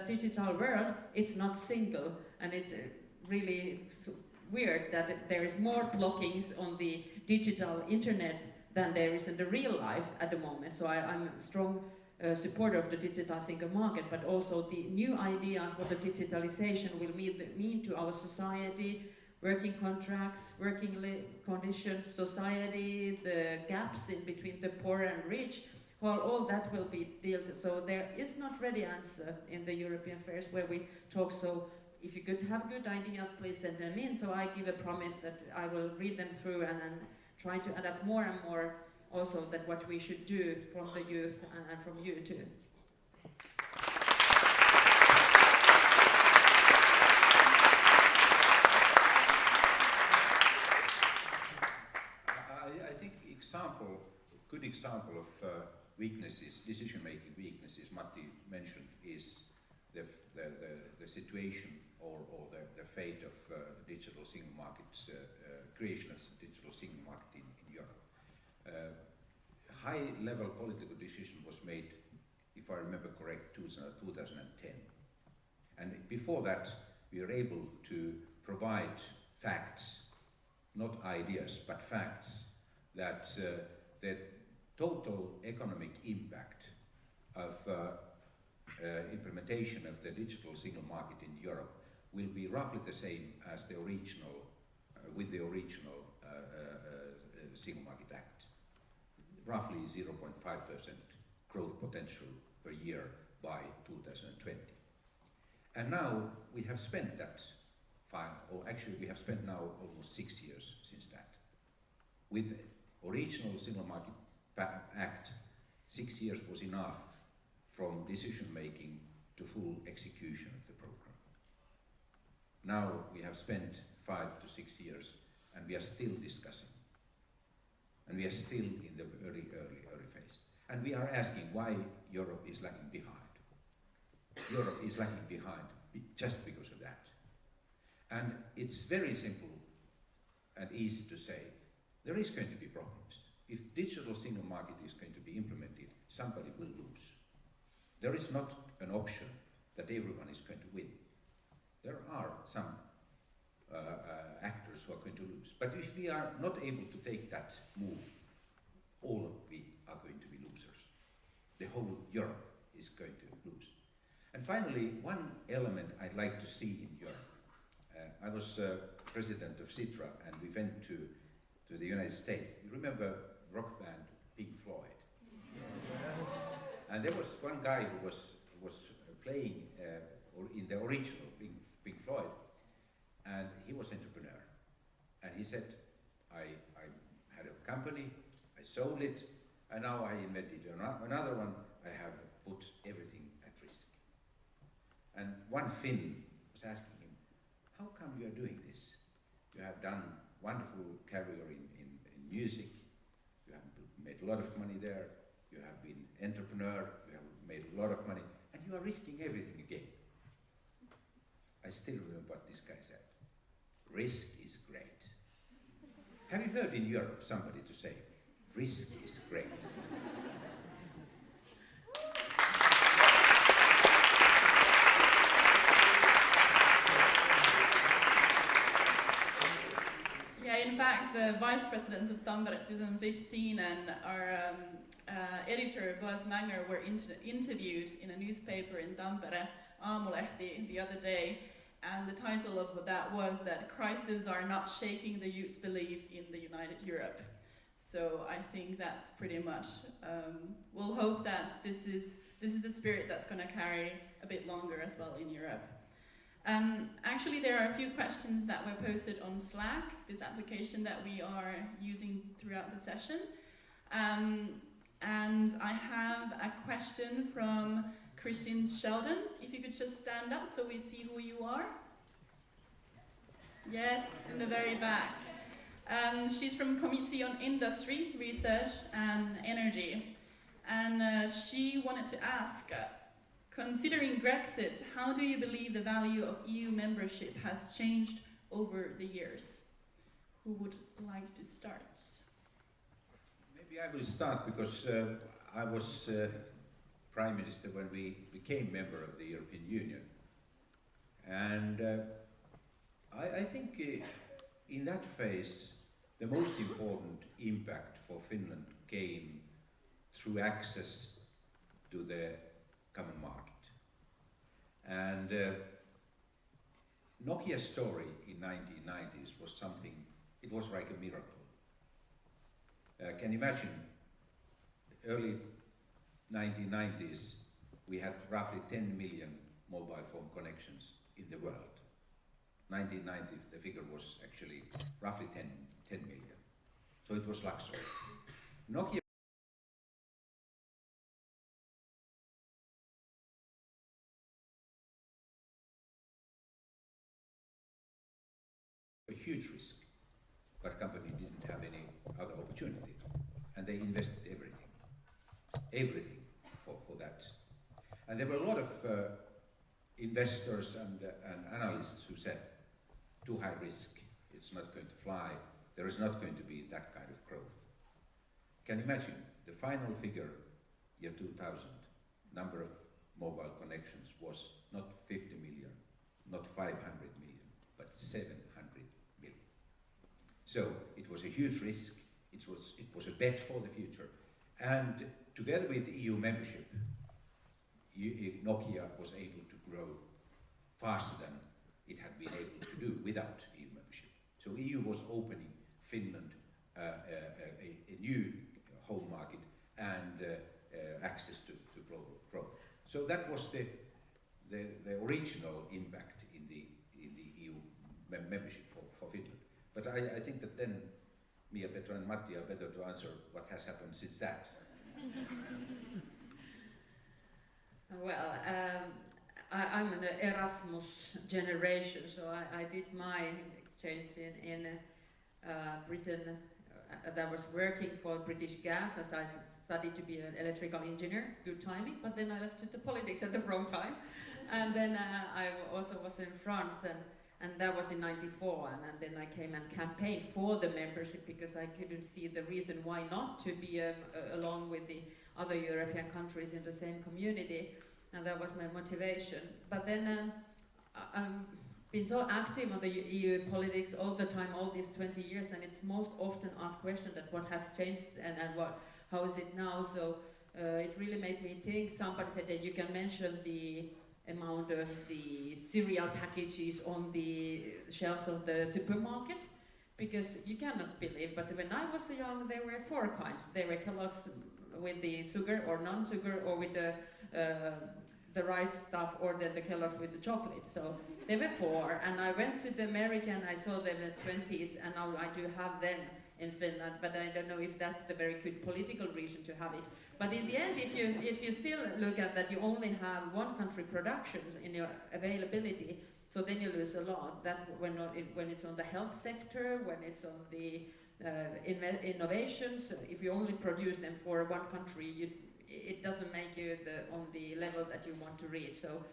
digital world, it's not single, and it's really weird that there is more blockings on the digital internet than there is in the real life at the moment. So I'm a strong supporter of the digital single market, but also the new ideas what the digitalization will mean to our society, working contracts, working conditions, society, the gaps in between the poor and rich. Well, all that will be dealt. So there is not ready answer in the European affairs where we talk. So if you could have good ideas, please send them in. So I give a promise that I will read them through and then try to adapt more and more also that what we should do from the youth and from you too. I think good example of weaknesses, decision-making weaknesses Matti mentioned is the situation or the fate of digital single markets, creation of digital single market in Europe. High-level political decision was made, if I remember correct, 2010. And before that, we were able to provide facts, not ideas, but facts, that the total economic impact of implementation of the digital single market in Europe will be roughly the same as the original, with the original Single Market Act. Roughly 0.5% growth potential per year by 2020. And now we have spent that we have spent now almost 6 years since that. With the original Single Market Act, 6 years was enough from decision making to full execution of the program. Now we have spent 5 to 6 years and we are still discussing. And we are still in the early phase. And we are asking why Europe is lagging behind. Europe is lagging behind just because of that. And it's very simple and easy to say, there is going to be problems. If digital single market is going to be implemented, somebody will lose. There is not an option that everyone is going to win. There are some actors who are going to lose. But if we are not able to take that move, all of we are going to be losers. The whole Europe is going to lose. And finally, one element I'd like to see in Europe. I was president of Citra and we went to the United States. You remember rock band Pink Floyd? Yes. And there was one guy who was playing in the original Pink Floyd, and he was an entrepreneur. And he said, I had a company, I sold it, and now I invented another one. I have put everything at risk. And one Finn was asking him, how come you are doing this? You have done wonderful career in music, you have made a lot of money there, you have been entrepreneur, you have made a lot of money, and you are risking everything again. I still remember what this guy said. Risk is great. Have you heard in Europe somebody to say, risk is great? Yeah, in fact, the vice presidents of Tampere 2015 and our editor Bas Manger were interviewed in a newspaper in Tampere, Aamulehti, the other day, and the title of that was that crises are not shaking the youth's belief in the United Europe. So I think that's pretty much, we'll hope that this is the spirit that's going to carry a bit longer as well in Europe. Actually, there are a few questions that were posted on Slack, this application that we are using throughout the session. And I have a question from Christine Sheldon. If you could just stand up so we see who you are. Yes, in the very back. She's from Committee on Industry, Research and Energy. and she wanted to ask, considering Brexit, how do you believe the value of EU membership has changed over the years? Who would like to start? Maybe I will start because I was Prime Minister when we became member of the European Union. And I think in that phase, the most important impact for Finland came through access to the common market. And Nokia's story in 1990s was something, it was like a miracle. Can you imagine, early 1990s, we had roughly 10 million mobile phone connections in the world. 1990, the figure was actually roughly 10 million. So it was luxury. Nokia a huge risk, but company didn't have any other opportunity, and they invested everything for that. And there were a lot of investors and analysts who said, too high risk, it's not going to fly, there is not going to be that kind of growth. Can you imagine the final figure, year 2000, number of mobile connections was not 50 million, not 500 million, but 700 million. So it was a huge risk, it was a bet for the future, and together with EU membership, Nokia was able to grow faster than it had been able to do without EU membership. So EU was opening Finland a new home market and access to global growth. So that was the original impact in the EU membership for Finland. But I think that then Miapetra and Matti are better to answer what has happened since that. Well, I'm an Erasmus generation, so I did my exchange in Britain. I was working for British Gas as I studied to be an electrical engineer, good timing, but then I left to the politics at the wrong time. And then I also was in France, and that was in '94, and then I came and campaigned for the membership because I couldn't see the reason why not to be along with the other European countries in the same community, and that was my motivation. But then I've been so active on the EU politics all the time, all these 20 years, and it's most often asked question that what has changed and how is it now? So it really made me think. Somebody said that you can mention the amount of the cereal packages on the shelves of the supermarket, because you cannot believe, but when I was young there were 4 kinds. There were Kellogg's with the sugar or non-sugar, or with the rice stuff, or the Kellogg's with the chocolate. So there were 4, and I went to the American, I saw them in the 20s, and now I do have them in Finland, but I don't know if that's the very good political reason to have it. But in the end, if you still look at that, you only have one country production in your availability, so then you lose a lot. That when it's on the health sector, when it's on the innovations, if you only produce them for one country, it doesn't make you on the level that you want to reach. So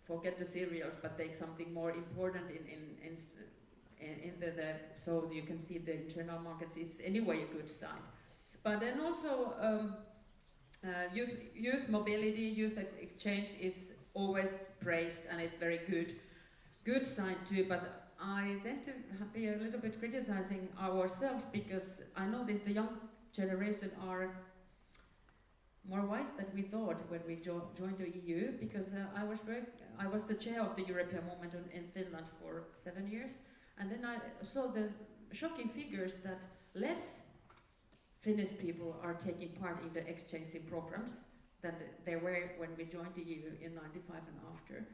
forget the cereals, but take something more important in the so you can see the internal markets. It's anyway a good sign. But then also youth mobility, youth exchange is always praised, and it's very good sign too. But I tend to be a little bit criticizing ourselves, because I know the young generation are more wise than we thought when we joined the EU, because I was the chair of the European movement in Finland for 7 years, and then I saw the shocking figures that less Finnish people are taking part in the exchanging programs than there were when we joined the EU in '95 and after.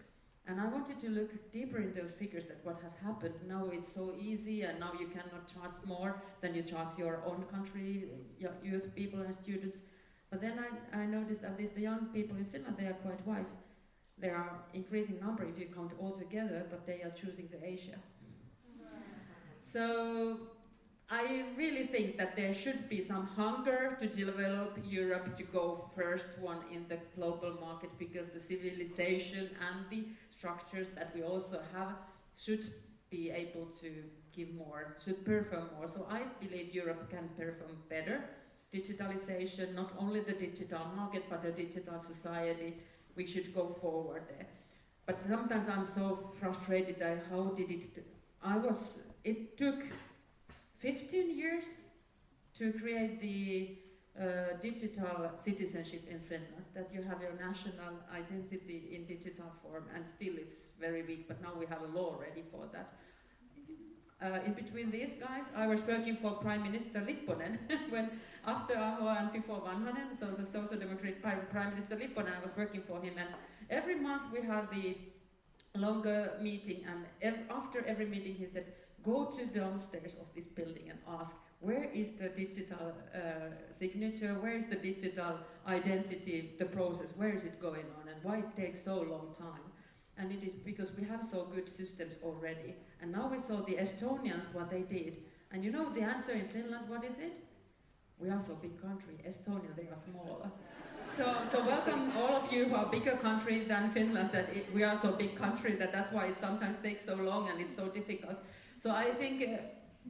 And I wanted to look deeper in those figures, that what has happened. Now it's so easy, and now you cannot charge more than you charge your own country, youth people and students. But then I noticed that the young people in Finland, they are quite wise. There are increasing number if you count all together, but they are choosing the Asia. So I really think that there should be some hunger to develop Europe to go first one in the global market, because the civilization and the structures that we also have should be able to give more, should perform more. So I believe Europe can perform better. Digitalization, not only the digital market, but the digital society, we should go forward there. But sometimes I'm so frustrated that how did it took 15 years to create the digital citizenship in Finland, that you have your national identity in digital form, and still it's very weak, but now we have a law ready for that. In between these guys, I was working for Prime Minister Lipponen when after Aho and before Vanhanen, so the Social Democrat Prime Minister Lipponen, I was working for him, and every month we had the longer meeting, and after every meeting he said, go to downstairs of this building and ask, where is the digital signature, where is the digital identity, the process, where is it going on, and why it takes so long time? And it is because we have so good systems already. And now we saw the Estonians, what they did. And you know the answer in Finland, what is it? We are so big country. Estonia, they are smaller. So welcome all of you who are bigger country than Finland, we are so big country that's why it sometimes takes so long and it's so difficult. So I think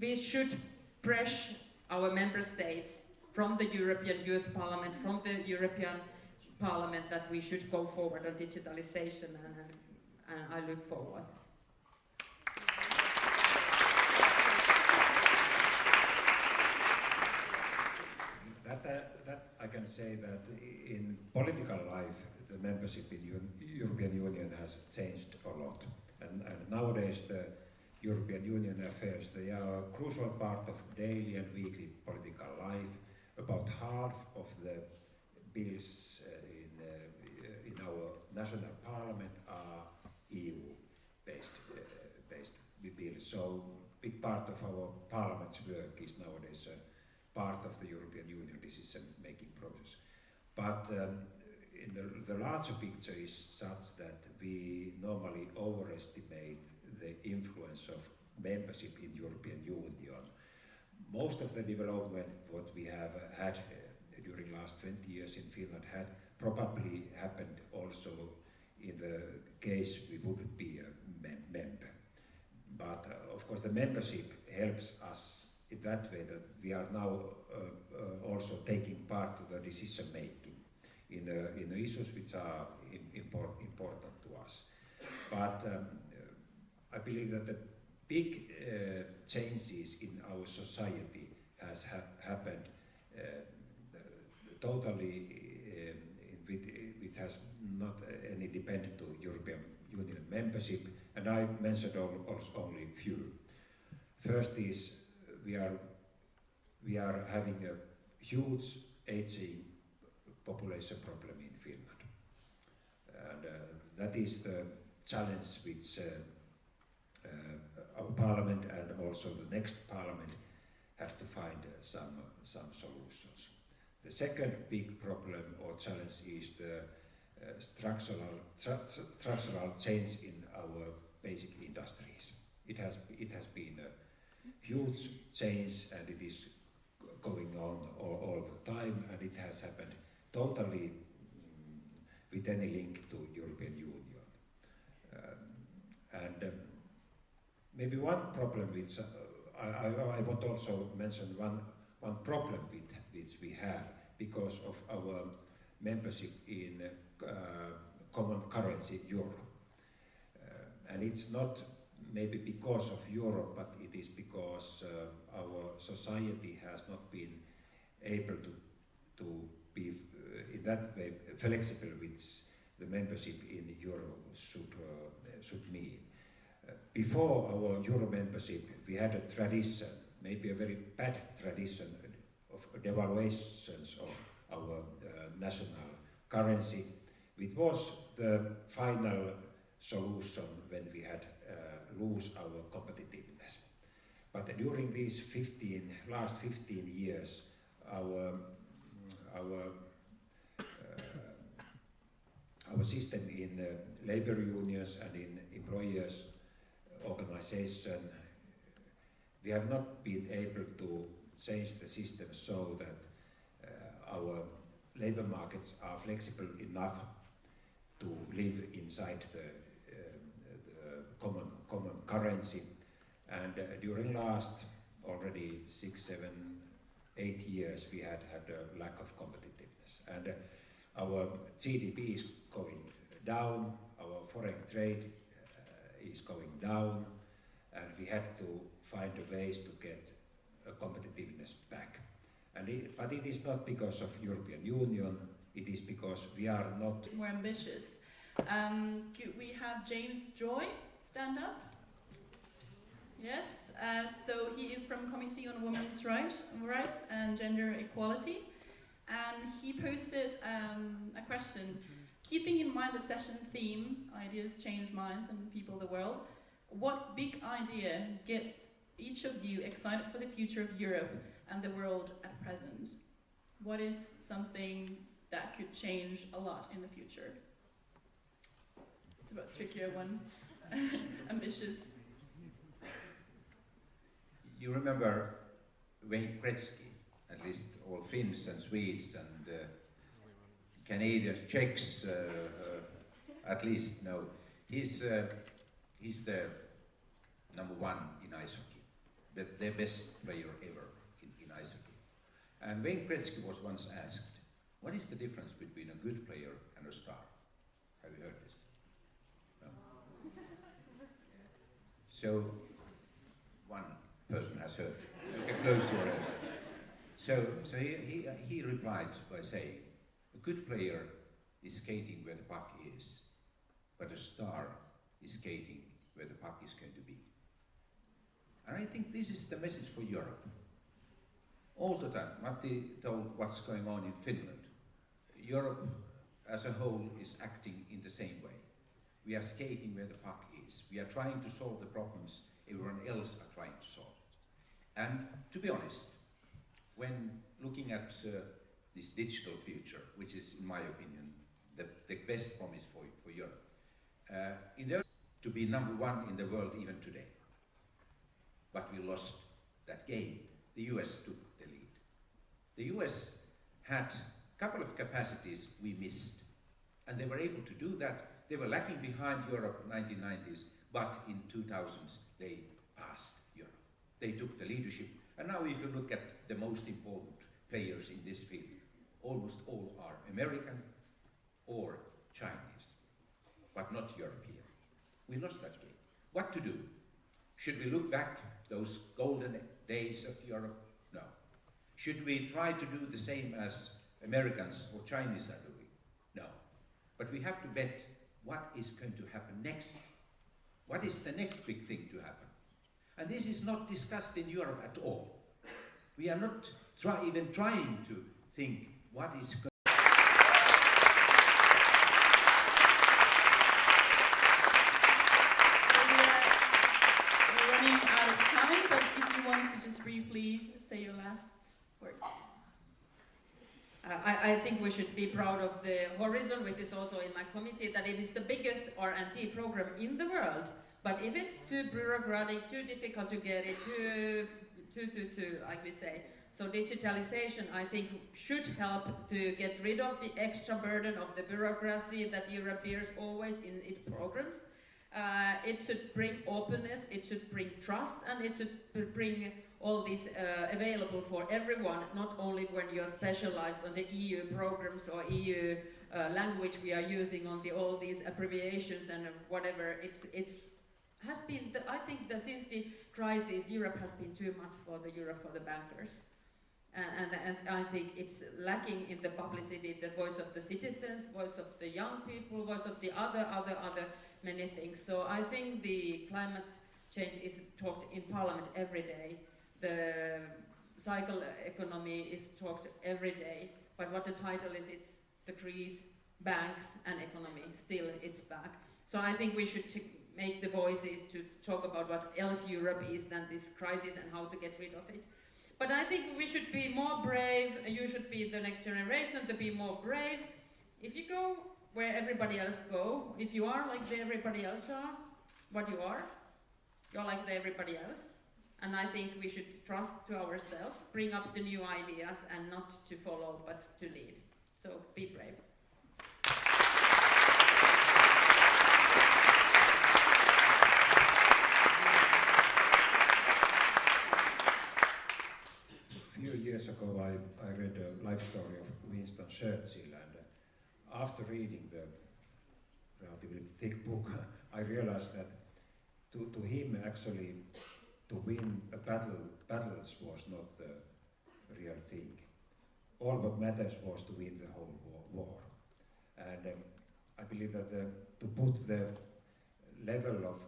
we should press our member states from the European Youth Parliament, from the European Parliament, that we should go forward on digitalization, and I look forward. That I can say that in political life, the membership in European Union has changed a lot, and nowadays the European Union affairs, they are a crucial part of daily and weekly political life. About half of the bills in our national parliament are EU-based bills. So big part of our parliament's work is nowadays part of the European Union decision-making process. But in the larger picture is such that we normally overestimate the influence of membership in European Union. Most of the development what we have had during last 20 years in Finland had probably happened also in the case we would be a member. But of course the membership helps us in that way that we are now also taking part of the decision making in the issues which are important to us. But I believe that the big changes in our society has happened totally which has not any dependent to European Union membership, and I mentioned only few. First is we are having a huge aging population problem in Finland, and that is the challenge which our parliament and also the next parliament has to find some solutions. The second big problem or challenge is the structural change in our basic industries. It has been a huge change, and it is going on all the time, and it has happened totally with any link to European Union. Maybe one problem which I want to also mention one problem which we have because of our membership in common currency euro. And it's not maybe because of Europe, but it is because our society has not been able to be in that way flexible, which the membership in euro should mean. Before our euro membership, we had a tradition, maybe a very bad tradition, of devaluations of our national currency, which was the final solution when we had lose our competitiveness. But during these last 15 years, our system in labor unions and in employers' organization we have not been able to change the system so that our labor markets are flexible enough to live inside the common currency. And during last already 6, 7, 8 years we had a lack of competitiveness. And our GDP is going down, our foreign trade is going down, and we had to find a ways to get competitiveness back. But it is not because of European Union, it is because we are not more ambitious. Could we have James Joy stand up? Yes, so he is from Committee on Women's Rights and Gender Equality, and he posted a question. Keeping in mind the session theme, ideas change minds and people of the world, what big idea gets each of you excited for the future of Europe and the world at present? What is something that could change a lot in the future? It's a bit trickier one. Ambitious. You remember Wayne Gretzky, at least all Finns and Swedes and Canadians, Czechs, at least know. He's the number one in ice hockey, the best player ever in ice hockey. And Wayne Gretzky was once asked, what is the difference between a good player and a star? Have you heard this? No? So, one person has heard. You can close your eyes. So he replied by saying, a good player is skating where the puck is, but a star is skating where the puck is going to be. And I think this is the message for Europe. All the time, Matti told what's going on in Finland. Europe as a whole is acting in the same way. We are skating where the puck is. We are trying to solve the problems everyone else are trying to solve. And to be honest, when looking at this digital future, which is, in my opinion, the best promise for Europe, in there to be number one in the world even today. But we lost that game. The US took the lead. The US had a couple of capacities we missed, and they were able to do that. They were lagging behind Europe in the 1990s, but in 2000s they passed Europe. They took the leadership, and now if you look at the most important players in this field, almost all are American or Chinese, but not European. We lost that game. What to do? Should we look back those golden days of Europe? No. Should we try to do the same as Americans or Chinese are doing? No. But we have to bet what is going to happen next. What is the next big thing to happen? And this is not discussed in Europe at all. We are not even trying to think what is going briefly say your last words. I think we should be proud of the Horizon, which is also in my committee, that it is the biggest R&D program in the world. But if it's too bureaucratic, too difficult to get it, too, like we say, so digitalization, I think, should help to get rid of the extra burden of the bureaucracy that Europe bears always in its programs. It should bring openness, it should bring trust, and it should bring all this available for everyone, not only when you're specialized on the EU programs or EU language we are using on all these abbreviations and whatever. Has been, I think that since the crisis, Europe has been too much for the bankers. And I think it's lacking in the publicity, the voice of the citizens, voice of the young people, voice of the other many things. So I think the climate change is talked in Parliament every day. The cycle economy is talked every day. But what the title is, it's the Greece, banks and economy. Still, it's back. So I think we should make the voices to talk about what else Europe is than this crisis and how to get rid of it. But I think we should be more brave. You should be the next generation to be more brave. If you go where everybody else go, if you are like everybody else are, what you are, you're like everybody else. And I think we should trust to ourselves, bring up the new ideas and not to follow but to lead. So be brave. A few years ago I read a life story of Winston Churchill, and after reading the relatively thick book I realized that to him actually to win battles was not the real thing. All what matters was to win the whole war. And I believe that to put the level of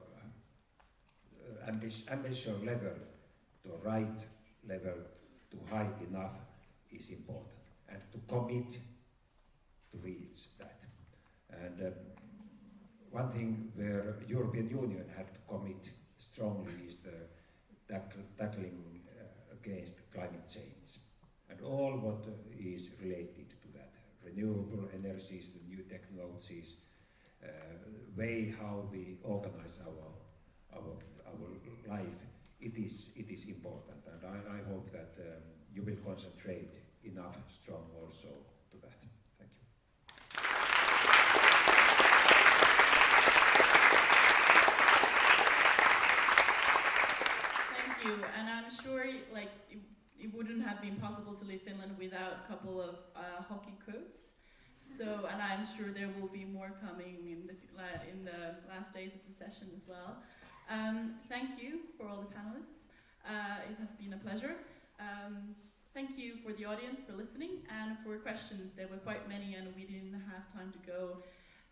ambition level to right level to high enough is important, and to commit to reach that. And one thing where European Union had to commit strongly is the tackling against climate change, and all what is related to that, renewable energies, the new technologies, way how we organize our life. It is important, and I hope that you will concentrate enough strong also to that. Thank you. Thank you, and I'm sure it wouldn't have been possible to leave Finland without a couple of hockey quotes. So, and I'm sure there will be more coming in the last days of the session as well. Thank you for all the panelists. It has been a pleasure. Thank you for the audience for listening and for questions. There were quite many and we didn't have time to go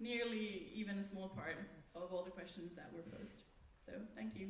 nearly even a small part of all the questions that were posed. So thank you.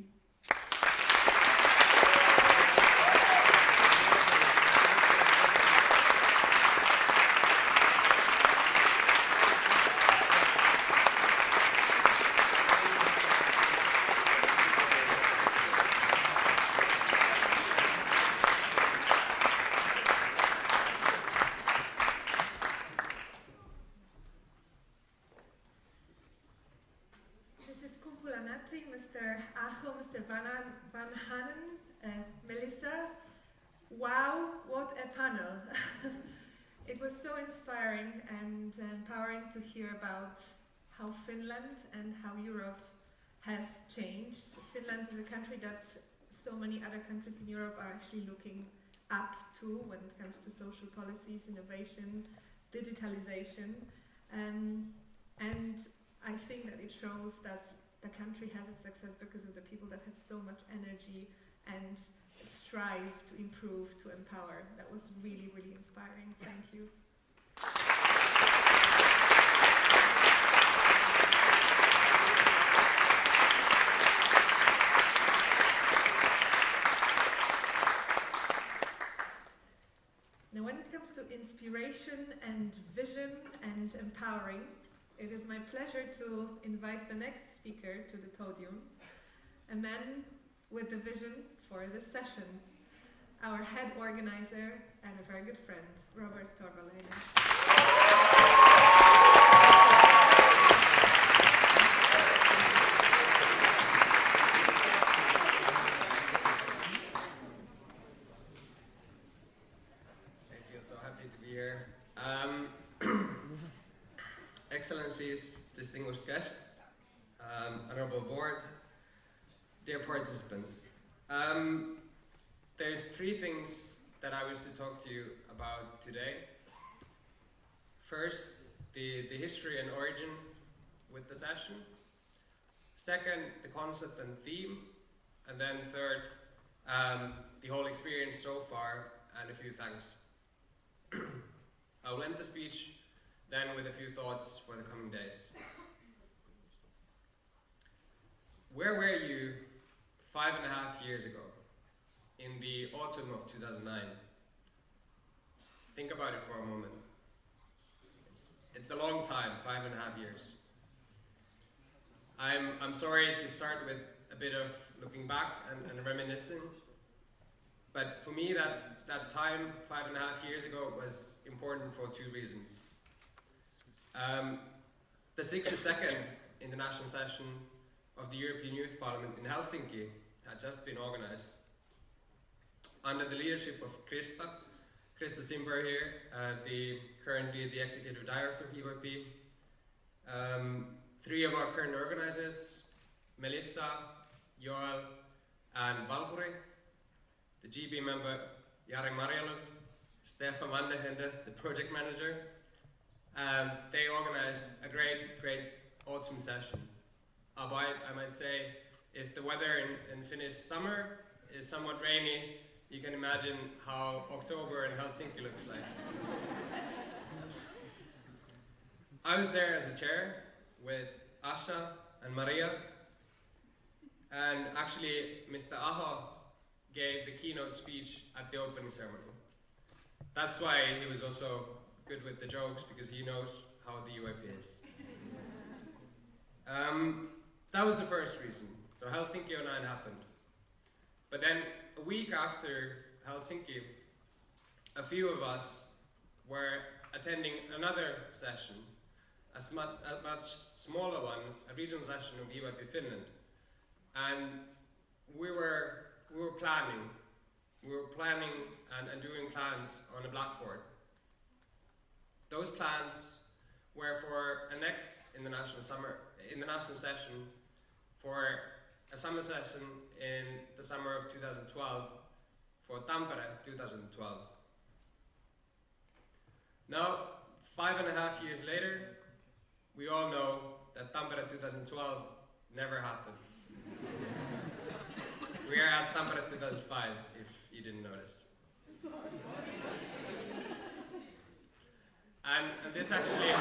Kumpula-Natri, Mr. Aho, Mr. Vanhanen, Melissa. Wow, what a panel. It was so inspiring and empowering to hear about how Finland and how Europe has changed. Finland is a country that so many other countries in Europe are actually looking up to when it comes to social policies, innovation, digitalization. And I think that it shows that the country has its success because of the people that have so much energy and strive to improve, to empower. That was really, really inspiring. Thank you. Now, when it comes to inspiration and vision and empowering, it is my pleasure to invite the next speaker to the podium, a man with the vision for this session, our head organizer and a very good friend, Robert Torvelainen. Excellencies, distinguished guests, honorable board, dear participants. There's three things that I wish to talk to you about today. First, the history and origin with the session. Second, the concept and theme. And then third, the whole experience so far and a few thanks. I'll end the speech then with a few thoughts for the coming days. Where were you 5.5 years ago, in the autumn of 2009? Think about it for a moment. It's a long time, 5.5 years. I'm sorry to start with a bit of looking back and reminiscing, but for me that time, 5.5 years ago, was important for two reasons. The 62nd International Session of the European Youth Parliament in Helsinki had just been organized, under the leadership of Krista Simberg here, currently the executive director of EYP. 3 of our current organizers, Melissa, Joel, and Valpuri, the GB member Jari Marjalu, Stefan Vanhanen, the project manager. They organized a great autumn session. Albeit, I might say, if the weather in Finnish summer is somewhat rainy, you can imagine how October in Helsinki looks like. I was there as a chair with Asha and Maria, and actually Mr. Aho gave the keynote speech at the opening ceremony. That's why he was also good with the jokes, because he knows how the UIP is. That was the first reason. So Helsinki 09 happened. But then a week after Helsinki, a few of us were attending another session, a much smaller one, a regional session of EYP Finland. And we were planning and doing plans on a blackboard. Those plans were for a next international session, for a summer session in the summer of 2012, for Tampere 2012. Now, 5.5 years later, we all know that Tampere 2012 never happened. We are at Tampere 2005, if you didn't notice. And this actually,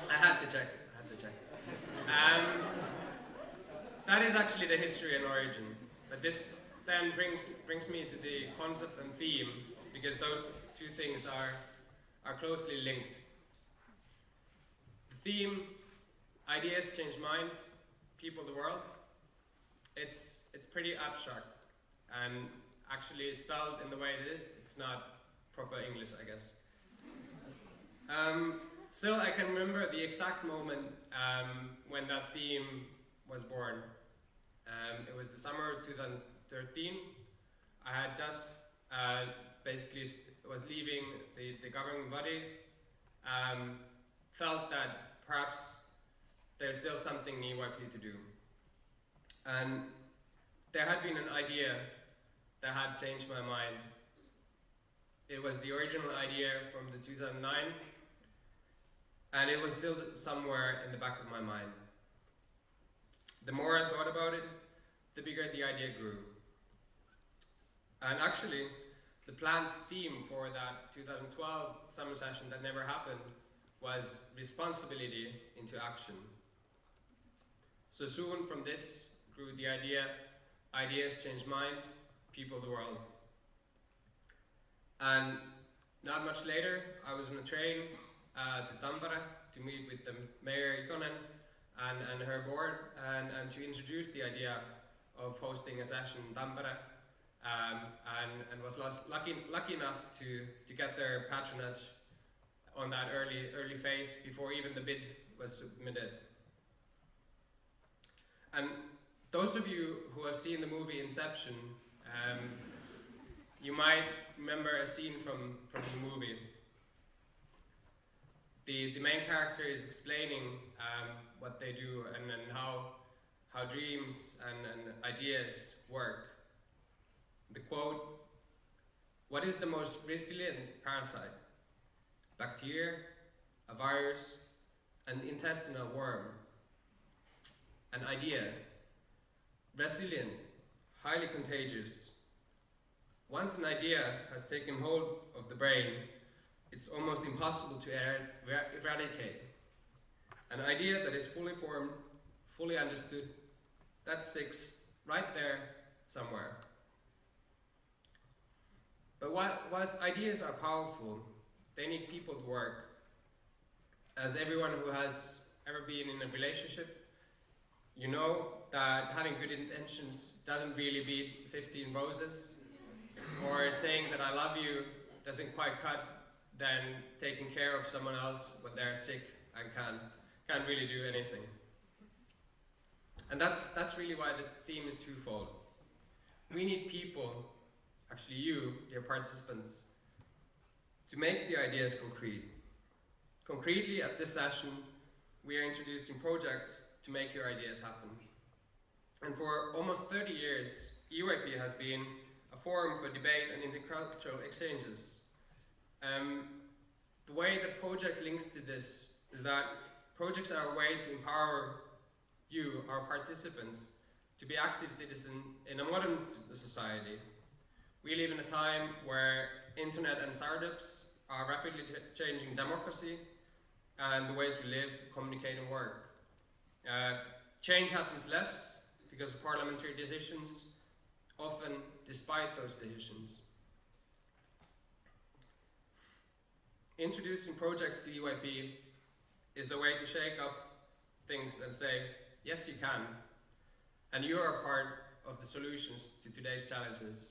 I had to check. That is actually the history and origin. But this then brings me to the concept and theme, because those two things are closely linked. The theme, ideas change minds, people the world. It's pretty abstract, and actually spelled in the way it is, it's not proper English, I guess. Still, I can remember the exact moment when that theme was born. It was the summer of 2013. I had just basically was leaving the governing body, felt that perhaps there's still something in EYP to do. And there had been an idea that had changed my mind. It was the original idea from the 2009, and it was still somewhere in the back of my mind. The more I thought about it, the bigger the idea grew. And actually, the planned theme for that 2012 summer session that never happened was responsibility into action. So soon from this grew the idea, ideas change minds, people the world. And not much later, I was on a train to Tampere to meet with the mayor Ikonen and her board, and to introduce the idea of hosting a session in Tampere, and was lucky enough to get their patronage on that early phase before even the bid was submitted. And those of you who have seen the movie Inception, you might remember a scene from the movie. The main character is explaining what they do and how dreams and ideas work. The quote, "What is the most resilient parasite? Bacteria, a virus, an intestinal worm. An idea, resilient, highly contagious. Once an idea has taken hold of the brain, it's almost impossible to eradicate. An idea that is fully formed, fully understood, that sits right there somewhere." But whilst ideas are powerful, they need people to work. As everyone who has ever been in a relationship, you know that having good intentions doesn't really beat 15 roses, or saying that I love you doesn't quite cut than taking care of someone else when they're sick and can't really do anything. And that's really why the theme is twofold. We need people actually you, dear participants, to make the ideas concrete. Concretely, at this session, we are introducing projects to make your ideas happen. And for almost 30 years, EYP has been a forum for debate and intercultural exchanges. The way the project links to this is that projects are a way to empower you, our participants, to be active citizens in a modern society. We live in a time where internet and startups are rapidly changing democracy and the ways we live, communicate and work. Change happens less because of parliamentary decisions, often despite those decisions. Introducing projects to EYP is a way to shake up things and say, yes you can, and you are a part of the solutions to today's challenges.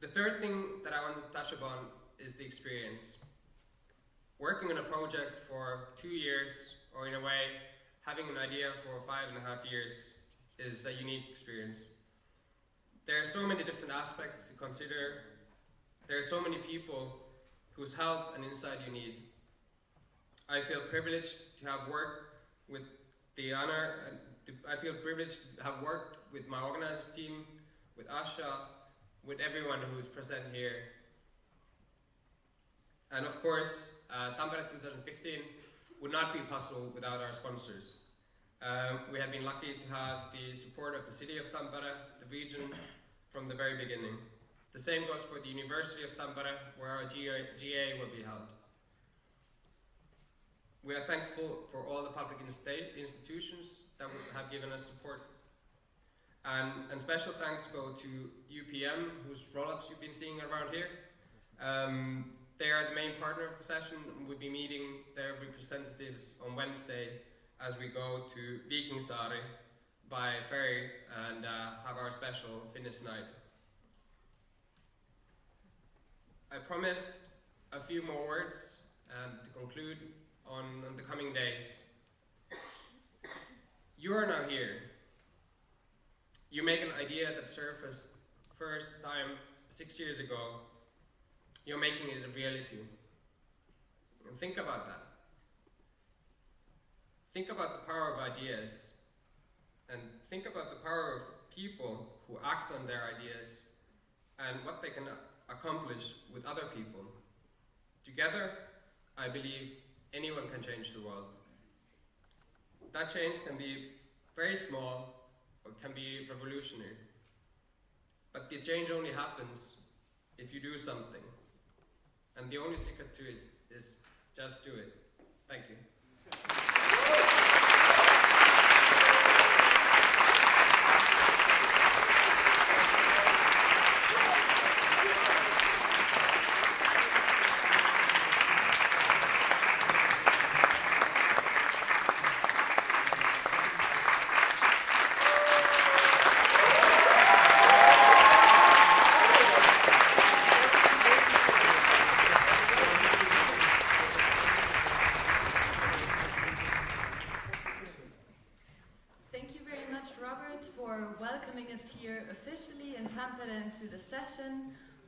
The third thing that I want to touch upon is the experience. Working on a project for 2 years, or in a way, having an idea for 5.5 years, is a unique experience. There are so many different aspects to consider. There are so many people whose help and insight you need. I feel privileged to have worked with the honor, and I feel privileged to have worked with my organizers team, with Asha, with everyone who is present here. And of course, Tampere 2015 would not be possible without our sponsors. We have been lucky to have the support of the city of Tampere, the region, from the very beginning. The same goes for the University of Tampere, where our GA will be held. We are thankful for all the public and state institutions that have given us support. And special thanks go to UPM, whose roll-ups you've been seeing around here. They are the main partner of the session, and we'll be meeting their representatives on Wednesday as we go to Vikingsaari by ferry and have our special Finnish night. I promised a few more words to conclude on the coming days. You are now here. You make an idea that surfaced first time 6 years ago. You're making it a reality. And think about that. Think about the power of ideas. And think about the power of people who act on their ideas and what they can accomplish with other people. Together, I believe anyone can change the world. That change can be very small or can be revolutionary. But the change only happens if you do something. And the only secret to it is just do it. Thank you.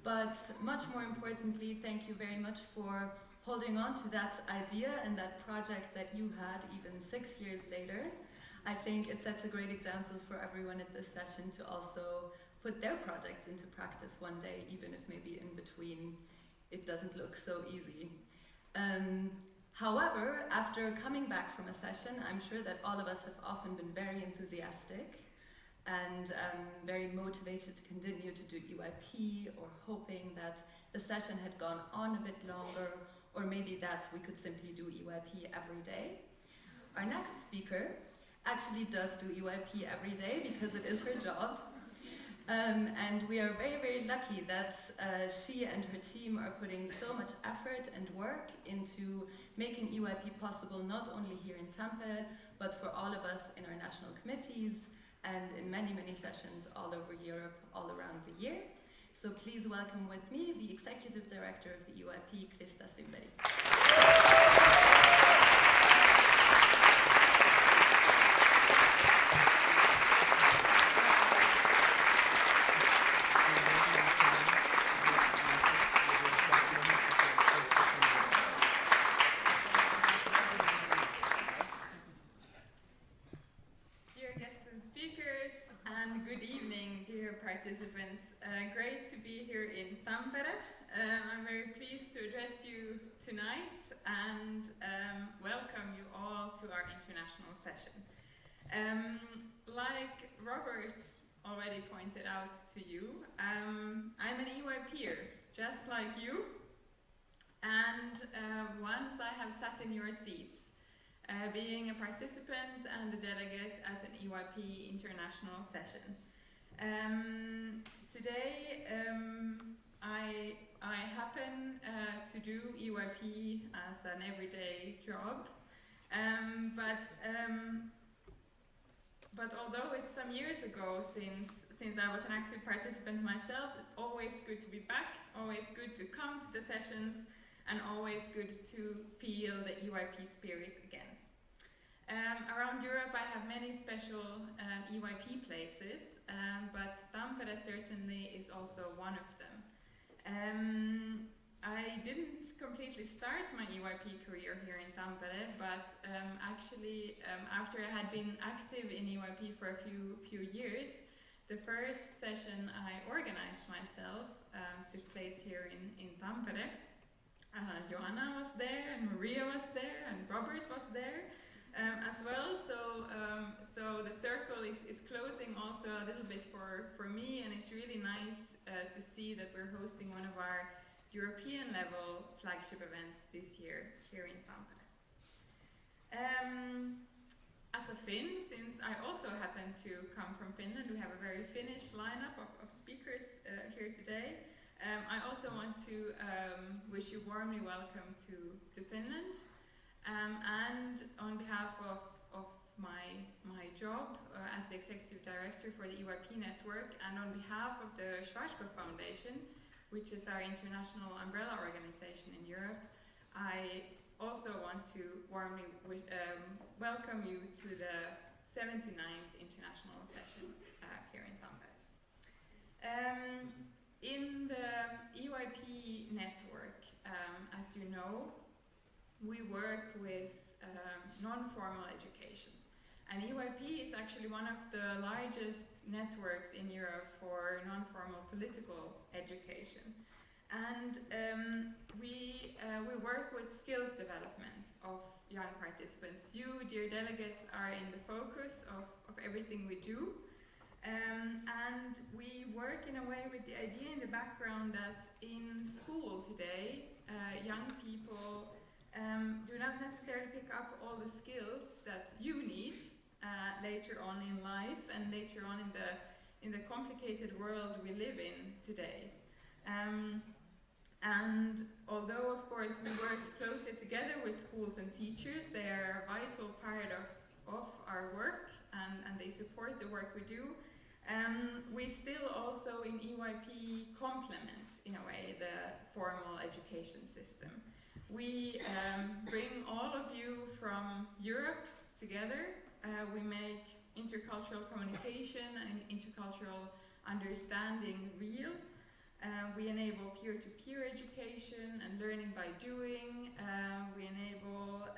But much more importantly, thank you very much for holding on to that idea and that project that you had even 6 years later. I think it sets a great example for everyone at this session to also put their projects into practice one day, even if maybe in between it doesn't look so easy. However, after coming back from a session, I'm sure that all of us have often been very enthusiastic and very motivated to continue to do EYP, or hoping that the session had gone on a bit longer, or maybe that we could simply do EYP every day. Our next speaker actually does do EYP every day because it is her job. And we are very, very lucky that she and her team are putting so much effort and work into making EYP possible, not only here in Tampere, but for all of us in our national committees and in many, many sessions all over Europe, all around the year. So please welcome with me the Executive Director of the EYP, Krista Simberg. participants. Great to be here in Tampere. I'm very pleased to address you tonight and welcome you all to our international session. Like Robert already pointed out to you, I'm an EYPer, just like you. And once I have sat in your seats, being a participant and a delegate at an EYP international session. Today I happen to do EYP as an everyday job, but although it's some years ago since I was an active participant myself, it's always good to be back, always good to come to the sessions, and always good to feel the EYP spirit again. Around Europe I have many special EYP places, but Tampere certainly is also one of them. I didn't completely start my EYP career here in Tampere, but actually after I had been active in EYP for a few years, the first session I organized myself took place here in Tampere. Joanna was there, and Maria was there, and Robert was there as well. So the circle is closing also a little bit for me, and it's really nice to see that we're hosting one of our European level flagship events this year here in Tampere. As a Finn, since I also happen to come from Finland, we have a very Finnish lineup of speakers here today. I also want to wish you warmly welcome to Finland, and on behalf of my job as the Executive Director for the EYP Network, and on behalf of the Schwarzkopf Foundation, which is our international umbrella organization in Europe, I also want to warmly welcome you to the 79th International Session here in Tampere. In the EYP network, as you know, we work with non-formal education. And EYP is actually one of the largest networks in Europe for non-formal political education. And we work with skills development of young participants. You, dear delegates, are in the focus of everything we do. And we work in a way with the idea in the background that in school today, young people do not necessarily pick up all the skills that you need later on in life and later on in the complicated world we live in today. And although, of course, we work closely together with schools and teachers, they are a vital part of our work, and they support the work we do. We still also in EYP complement, in a way, the formal education system. We bring all of you from Europe together. We make intercultural communication and intercultural understanding real. We enable peer-to-peer education and learning by doing. We enable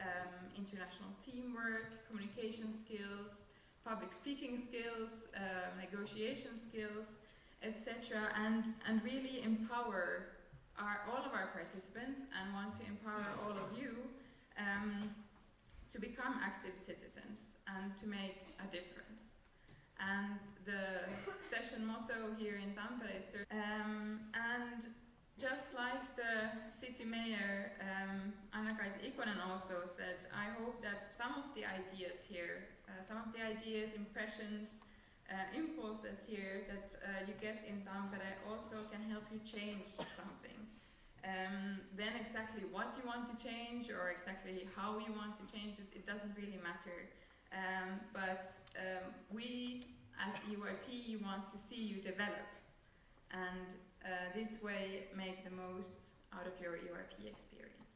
international teamwork, communication skills, public speaking skills, negotiation skills, etc. And really empower all of our participants, and want to empower all of you to become active citizens and to make a difference. And the session motto here in Tampere is and just like the city mayor Anna-Kaisa Ikonen also said, I hope that some of the ideas here, some of the ideas, impressions, impulses here that you get in Tampere also can help you change something. Then exactly what you want to change or exactly how you want to change it, it doesn't really matter. But we as EYP want to see you develop, and this way make the most out of your EYP experience.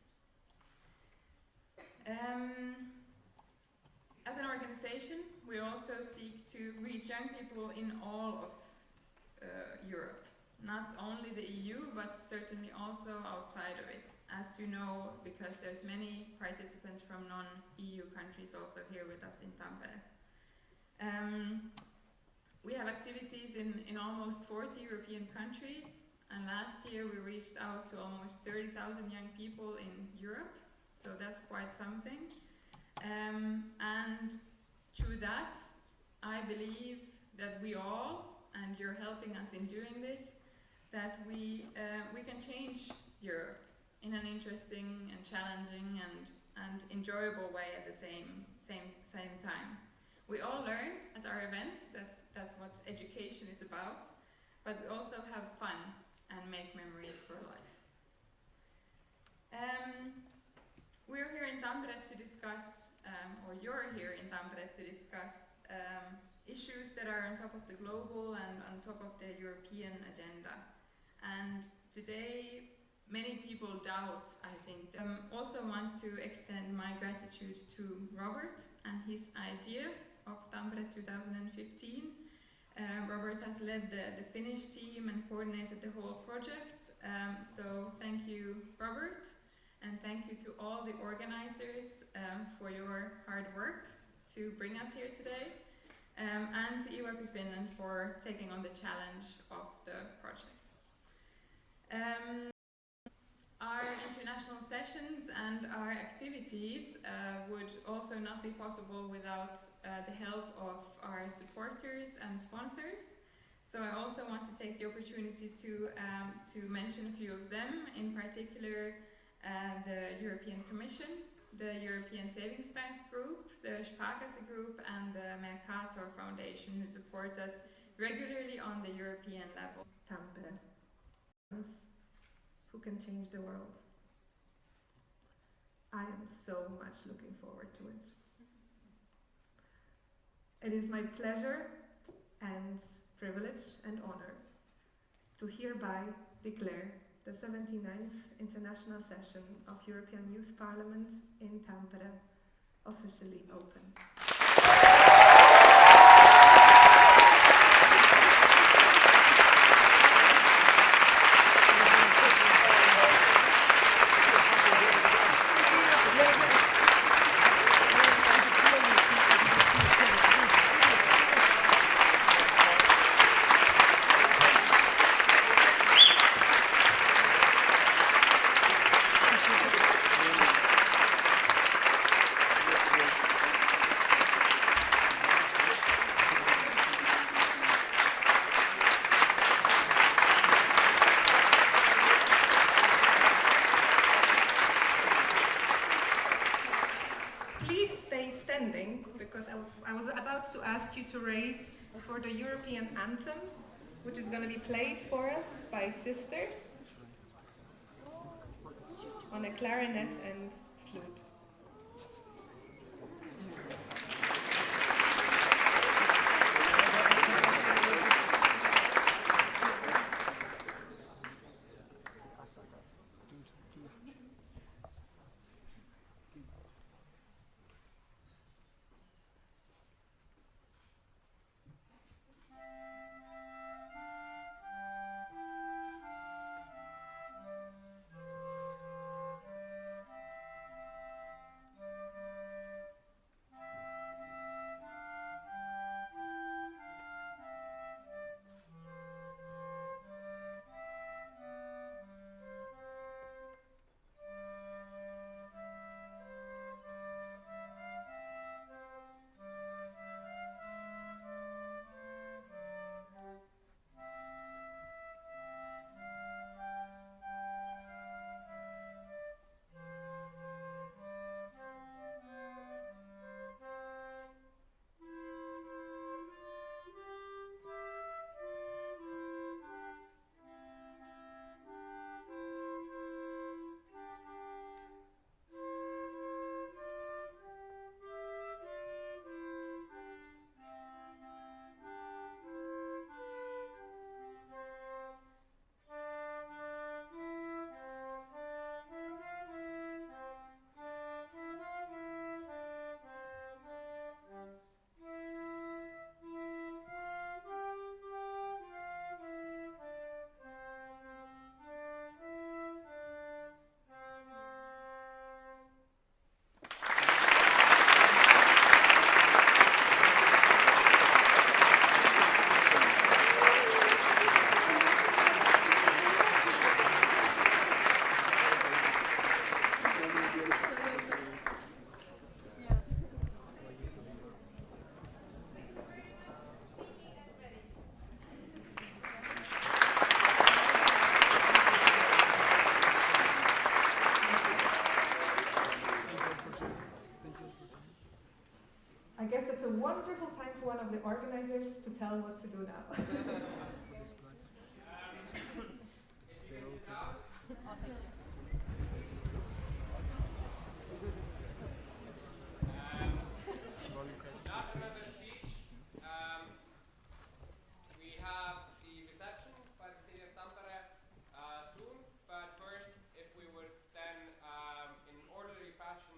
As an organization, we also seek to reach young people in all of Europe. Not only the EU, but certainly also outside of it. As you know, because there's many participants from non-EU countries also here with us in Tampere. We have activities in almost 40 European countries, and last year we reached out to almost 30,000 young people in Europe, so that's quite something. And through that, I believe that we all, and you're helping us in doing this, that we can change Europe in an interesting and challenging and enjoyable way at the same time. We all learn at our events, that's what education is about, but we also have fun and make memories for life. We're here in Tampere to discuss, or you're here in Tampere to discuss issues that are on top of the global and on top of the European agenda. And today, many people doubt, I think. Also want to extend my gratitude to Robert and his idea of Tampere 2015. Robert has led the Finnish team and coordinated the whole project. So thank you, Robert, and thank you to all the organizers for your hard work to bring us here today, and to EYP Finland for taking on the challenge of the project. Our international sessions and our activities would also not be possible without the help of our supporters and sponsors. So I also want to take the opportunity to mention a few of them, in particular the European Commission, the European Savings Banks Group, the Sparkasse Group, and the Mercator Foundation, who support us regularly on the European level. Tampere, who can change the world. I am so much looking forward to it. It is my pleasure and privilege and honor to hereby declare the 79th International Session of European Youth Parliament in Tampere officially open. I was about to ask you to raise for the European anthem, which is going to be played for us by sisters on a clarinet and flute. I guess that's a wonderful time for one of the organizers to tell what to do now. Not another speech. We have the reception by the city of Tampere soon, but first, if we would then, in orderly fashion,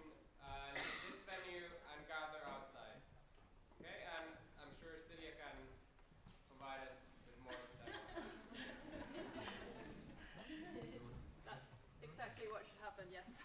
leave this venue and gather outside. Okay, and I'm sure Silja can provide us with more of that. That's exactly what should happen, yes.